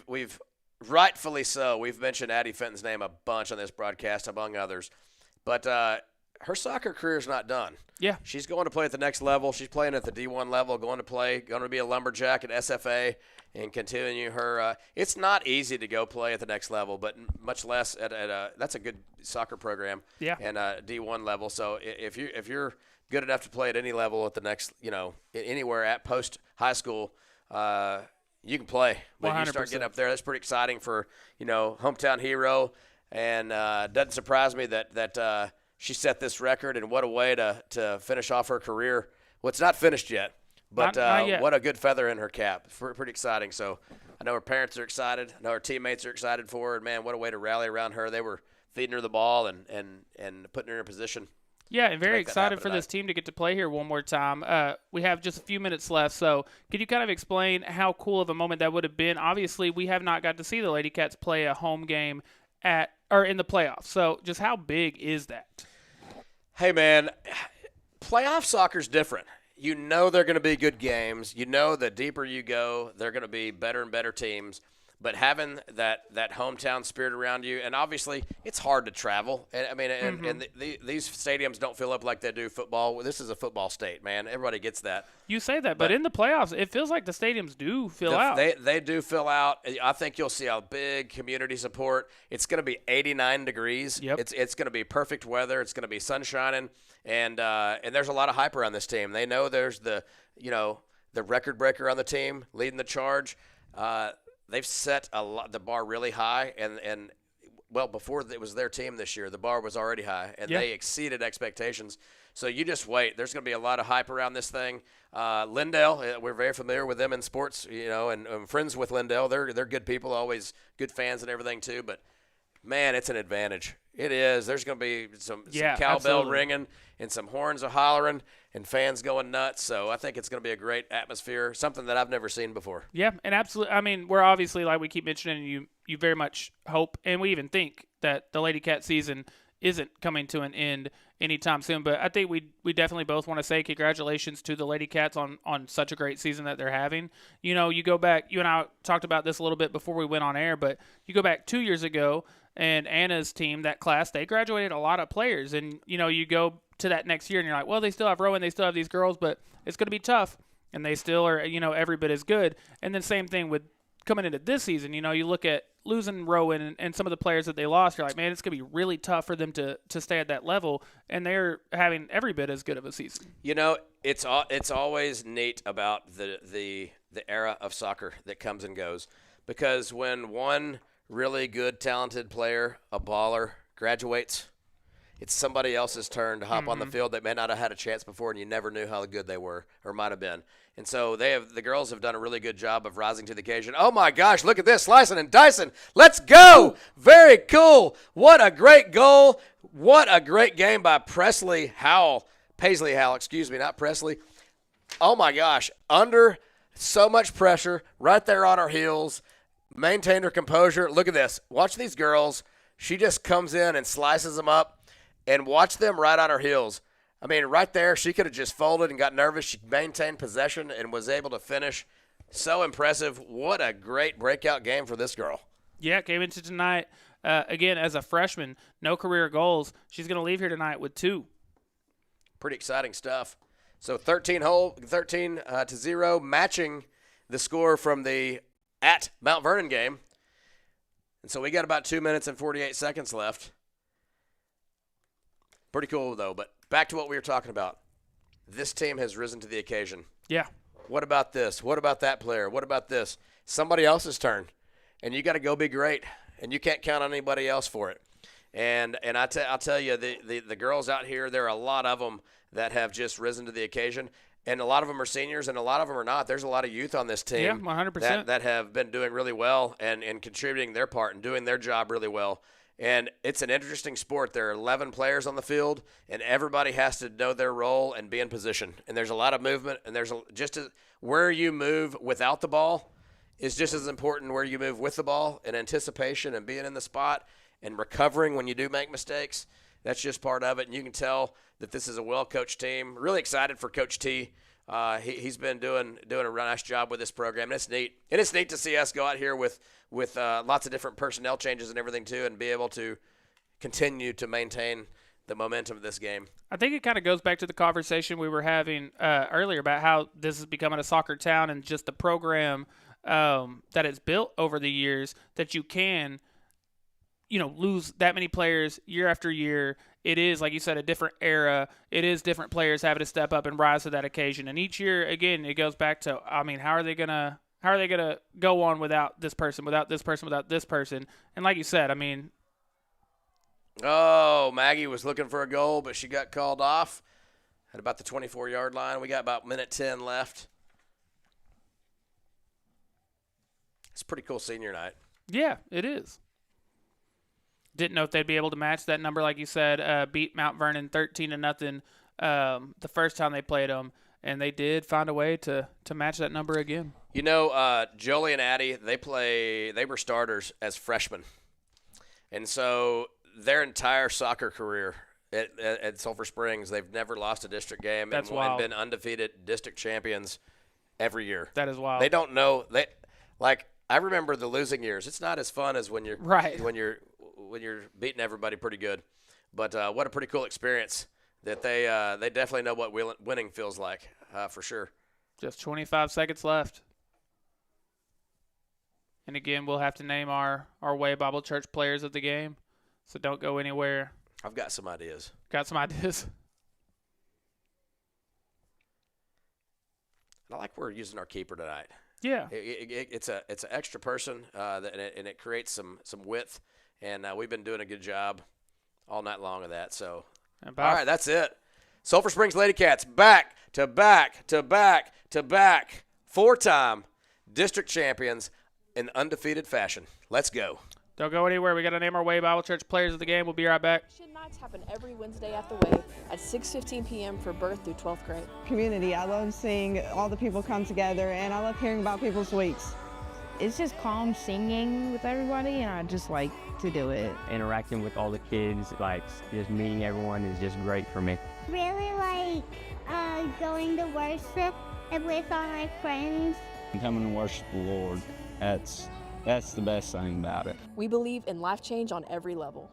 we've rightfully so. We've mentioned Addie Fenton's name a bunch on this broadcast, among others. But her soccer career is not done. Yeah. She's going to play at the next level. She's playing at the D1 level, going to be a lumberjack at SFA and continue her. It's not easy to go play at the next level, but much less at that's a good soccer program. Yeah. And D1 level. So if you're good enough to play at any level at the next, anywhere at post high school, you can play, but 100%. You start getting up there. That's pretty exciting for, hometown hero. And doesn't surprise me that she set this record, and what a way to finish off her career. Well, it's not finished yet, but not yet. What a good feather in her cap. Pretty exciting. So I know her parents are excited. I know her teammates are excited for her. And, man, what a way to rally around her. They were feeding her the ball and putting her in a position. Yeah, and very excited for this team to get to play here one more time. We have just a few minutes left, so could you kind of explain how cool of a moment that would have been? Obviously, we have not got to see the Ladycats play a home game in the playoffs, so just how big is that? Hey, man, playoff soccer's different. You know they're going to be good games. You know the deeper you go, they're going to be better and better teams. But having that hometown spirit around you, and obviously it's hard to travel. And I mean, and these stadiums don't fill up like they do football. This is a football state, man. Everybody gets that. You say that, but in the playoffs, it feels like the stadiums do fill out. They do fill out. I think you'll see a big community support. It's going to be 89 degrees. Yep. It's going to be perfect weather. It's going to be sun shining, and there's a lot of hype around this team. They know there's the record breaker on the team leading the charge. They've set the bar really high, and before it was their team this year, the bar was already high, and they exceeded expectations. So you just wait. There's going to be a lot of hype around this thing. Lindale, we're very familiar with them in sports, and I'm friends with Lindale. They're good people, always good fans and everything too. But man, it's an advantage. It is. There's going to be some cowbell ringing and some horns a hollering and fans going nuts. So I think it's going to be a great atmosphere, something that I've never seen before. Yeah, and absolutely. I mean, we're obviously, like we keep mentioning, you very much hope, and we even think that the Ladycat season isn't coming to an end anytime soon. But I think we definitely both want to say congratulations to the Ladycats on such a great season that they're having. You go back, you and I talked about this a little bit before we went on air, but you go back 2 years ago, and Anna's team, that class, they graduated a lot of players. And, you go to that next year and you're like, well, they still have Rowan, they still have these girls, but it's going to be tough. And they still are, every bit as good. And then same thing with coming into this season. You look at losing Rowan and some of the players that they lost, you're like, man, it's going to be really tough for them to stay at that level. And they're having every bit as good of a season. It's always neat about the era of soccer that comes and goes, because when one really good, talented player, a baller, graduates, it's somebody else's turn to hop on the field that may not have had a chance before, and you never knew how good they were or might have been. And so the girls have done a really good job of rising to the occasion. Oh, my gosh, look at this, slicing and dicing. Let's go. Very cool. What a great goal. What a great game by Paisley Howell, not Presley. Oh, my gosh, under so much pressure, right there on our heels. Maintained her composure. Look at this. Watch these girls. She just comes in and slices them up, and watch them right on her heels. I mean, right there, she could have just folded and got nervous. She maintained possession and was able to finish. So impressive. What a great breakout game for this girl. Yeah, came into tonight, again, as a freshman, no career goals. She's going to leave here tonight with 2. Pretty exciting stuff. So 13-0, matching the score from the at Mount Vernon game. And so we got about 2 minutes and 48 seconds left. Pretty cool, though. But back to what we were talking about. This team has risen to the occasion. Yeah. What about this? What about that player? What about this? Somebody else's turn. And you got to go be great. And you can't count on anybody else for it. And I'll tell you, the girls out here, there are a lot of them that have just risen to the occasion. And a lot of them are seniors, and a lot of them are not. There's a lot of youth on this team. Yeah, 100%. That have been doing really well and contributing their part and doing their job really well. And it's an interesting sport. There are 11 players on the field, and everybody has to know their role and be in position. And there's a lot of movement, and where you move without the ball is just as important where you move with the ball, and anticipation and being in the spot and recovering when you do make mistakes. That's just part of it, and you can tell that this is a well-coached team. Really excited for Coach T. He's been doing a nice job with this program, and it's neat. And it's neat to see us go out here with lots of different personnel changes and everything too, and be able to continue to maintain the momentum of this game. I think it kind of goes back to the conversation we were having earlier about how this is becoming a soccer town, and just the program that it's built over the years, that you can lose that many players year after year. It is, like you said, a different era. It is different players having to step up and rise to that occasion. And each year, again, it goes back to, I mean, how are they gonna go on without this person, without this person, without this person? And like you said, I mean, Maggie was looking for a goal, but she got called off at about the 24-yard line. We got about minute 10 left. It's a pretty cool senior night. Yeah, it is. Didn't know if they'd be able to match that number, like you said. Beat Mount Vernon 13-0 the first time they played them, and they did find a way to match that number again. Jolie and Addie, they were starters as freshmen, and so their entire soccer career at Sulphur Springs, they've never lost a district game. That's and wild. Been undefeated district champions every year. That is wild. They don't know I remember the losing years. It's not as fun as when you're when you're beating everybody pretty good. But what a pretty cool experience that they definitely know what winning feels like, for sure. Just 25 seconds left. And again, we'll have to name our Way Bible Church players of the game, so don't go anywhere. I've got some ideas. Got some ideas? I like we're using our keeper tonight. Yeah. It's an extra person, and it creates some width. And we've been doing a good job all night long of that. So, all right, that's it. Sulphur Springs Ladycats back to back to back to back. 4-time district champions in undefeated fashion. Let's go. Don't go anywhere. We got to name our Way Bible Church players of the game. We'll be right back. Nights happen every Wednesday at the Way at 6:15 p.m. for birth through 12th grade. Community. I love seeing all the people come together, and I love hearing about people's weeks. It's just calm singing with everybody, and I just like to do it. Interacting with all the kids, like just meeting everyone is just great for me. Really like going to worship with all my friends. Coming and worship the Lord, that's the best thing about it. We believe in life change on every level.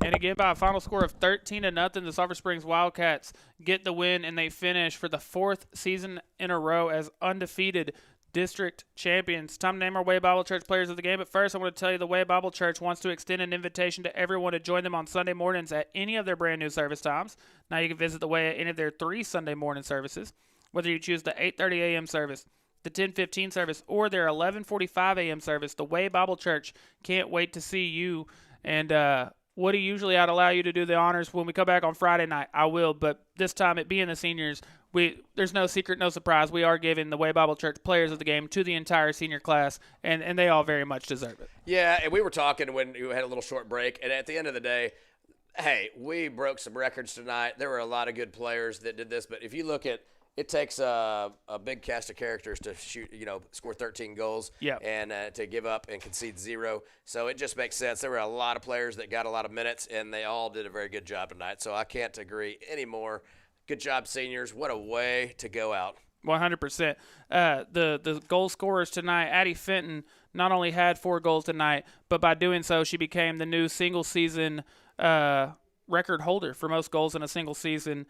And again, by a final score of 13-0, the Sulphur Springs Wildcats get the win, and they finish for the 4th season in a row as undefeated district champions. Time to name our Way Bible Church players of the game. But first, I want to tell you the Way Bible Church wants to extend an invitation to everyone to join them on Sunday mornings at any of their brand new service times. Now you can visit the Way at any of their 3 Sunday morning services, whether you choose the 8:30 a.m. service, the 10:15 service, or their 11:45 a.m. service. The Way Bible Church can't wait to see you. And Woody, usually I'd allow you to do the honors when we come back on Friday night. I will, but this time, it being the seniors, there's no secret, no surprise. We are giving the Way Bible Church players of the game to the entire senior class, and they all very much deserve it. Yeah, and we were talking when we had a little short break, and at the end of the day, hey, we broke some records tonight. There were a lot of good players that did this, but if you look at it takes a big cast of characters to score 13 goals and to give up and concede 0. So it just makes sense. There were a lot of players that got a lot of minutes, and they all did a very good job tonight. So I can't agree anymore. Good job, seniors. What a way to go out. 100%. The goal scorers tonight, Addie Fenton not only had 4 goals tonight, but by doing so, she became the new single-season record holder for most goals in a single season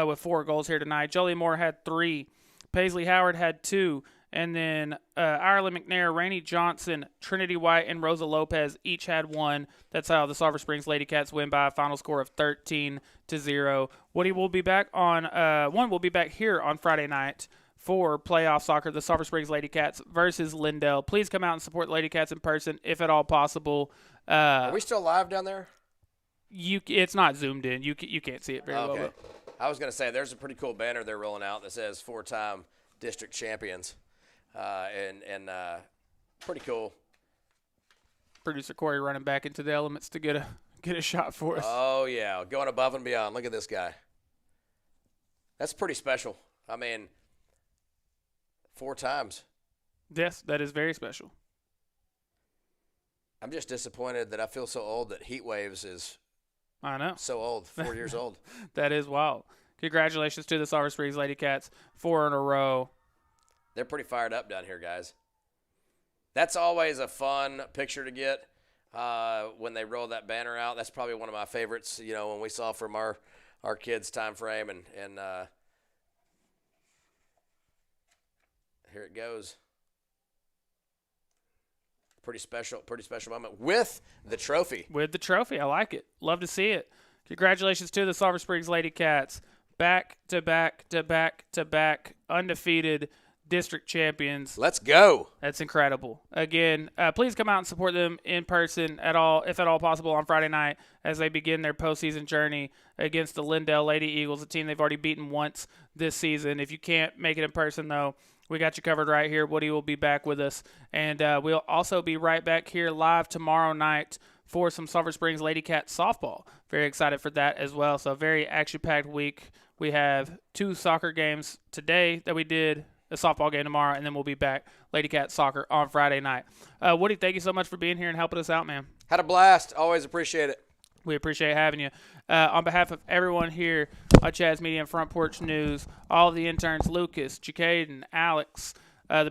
with 4 goals here tonight. Jolie Moore had 3. Paisley Howard had 2. And then Ireland McNair, Rainey Johnson, Trinity White, and Rosa Lopez each had 1. That's how the Sulphur Springs Ladycats win by a final score of 13-0. Woody will be back on we'll be back here on Friday night for playoff soccer, the Sulphur Springs Ladycats versus Lindell. Please come out and support the Ladycats in person if at all possible. Are we still live down there? It's not zoomed in. You can't see it very well. But. I was going to say, there's a pretty cool banner they're rolling out that says 4-time district champions. Pretty cool. Producer Corey running back into the elements to get a shot for us. Oh, yeah. Going above and beyond. Look at this guy. That's pretty special. I mean, 4 times. Yes, that is very special. I'm just disappointed that I feel so old that Heat Waves is I know. So old, 4 years old. That is wild. Congratulations to the Sulphur Springs Ladycats, 4 in a row. They're pretty fired up down here, guys. That's always a fun picture to get when they roll that banner out. That's probably one of my favorites, when we saw from our kids' time frame. And here it goes. Pretty special moment with the trophy. With the trophy. I like it. Love to see it. Congratulations to the Sulphur Springs Ladycats. Back to back to back to back undefeated district champions. Let's go. That's incredible. Again, please come out and support them in person if at all possible on Friday night as they begin their postseason journey against the Lindell Lady Eagles, a team they've already beaten once this season. If you can't make it in person, though, we got you covered right here. Woody will be back with us. And we'll also be right back here live tomorrow night for some Sulphur Springs Ladycats softball. Very excited for that as well. So very action-packed week. We have 2 soccer games today that we did, a softball game tomorrow, and then we'll be back Ladycats soccer on Friday night. Woody, thank you so much for being here and helping us out, man. Had a blast. Always appreciate it. We appreciate having you. On behalf of everyone here on Chad's Media and Front Porch News, all of the interns, Lucas, Jacaden, Alex, the best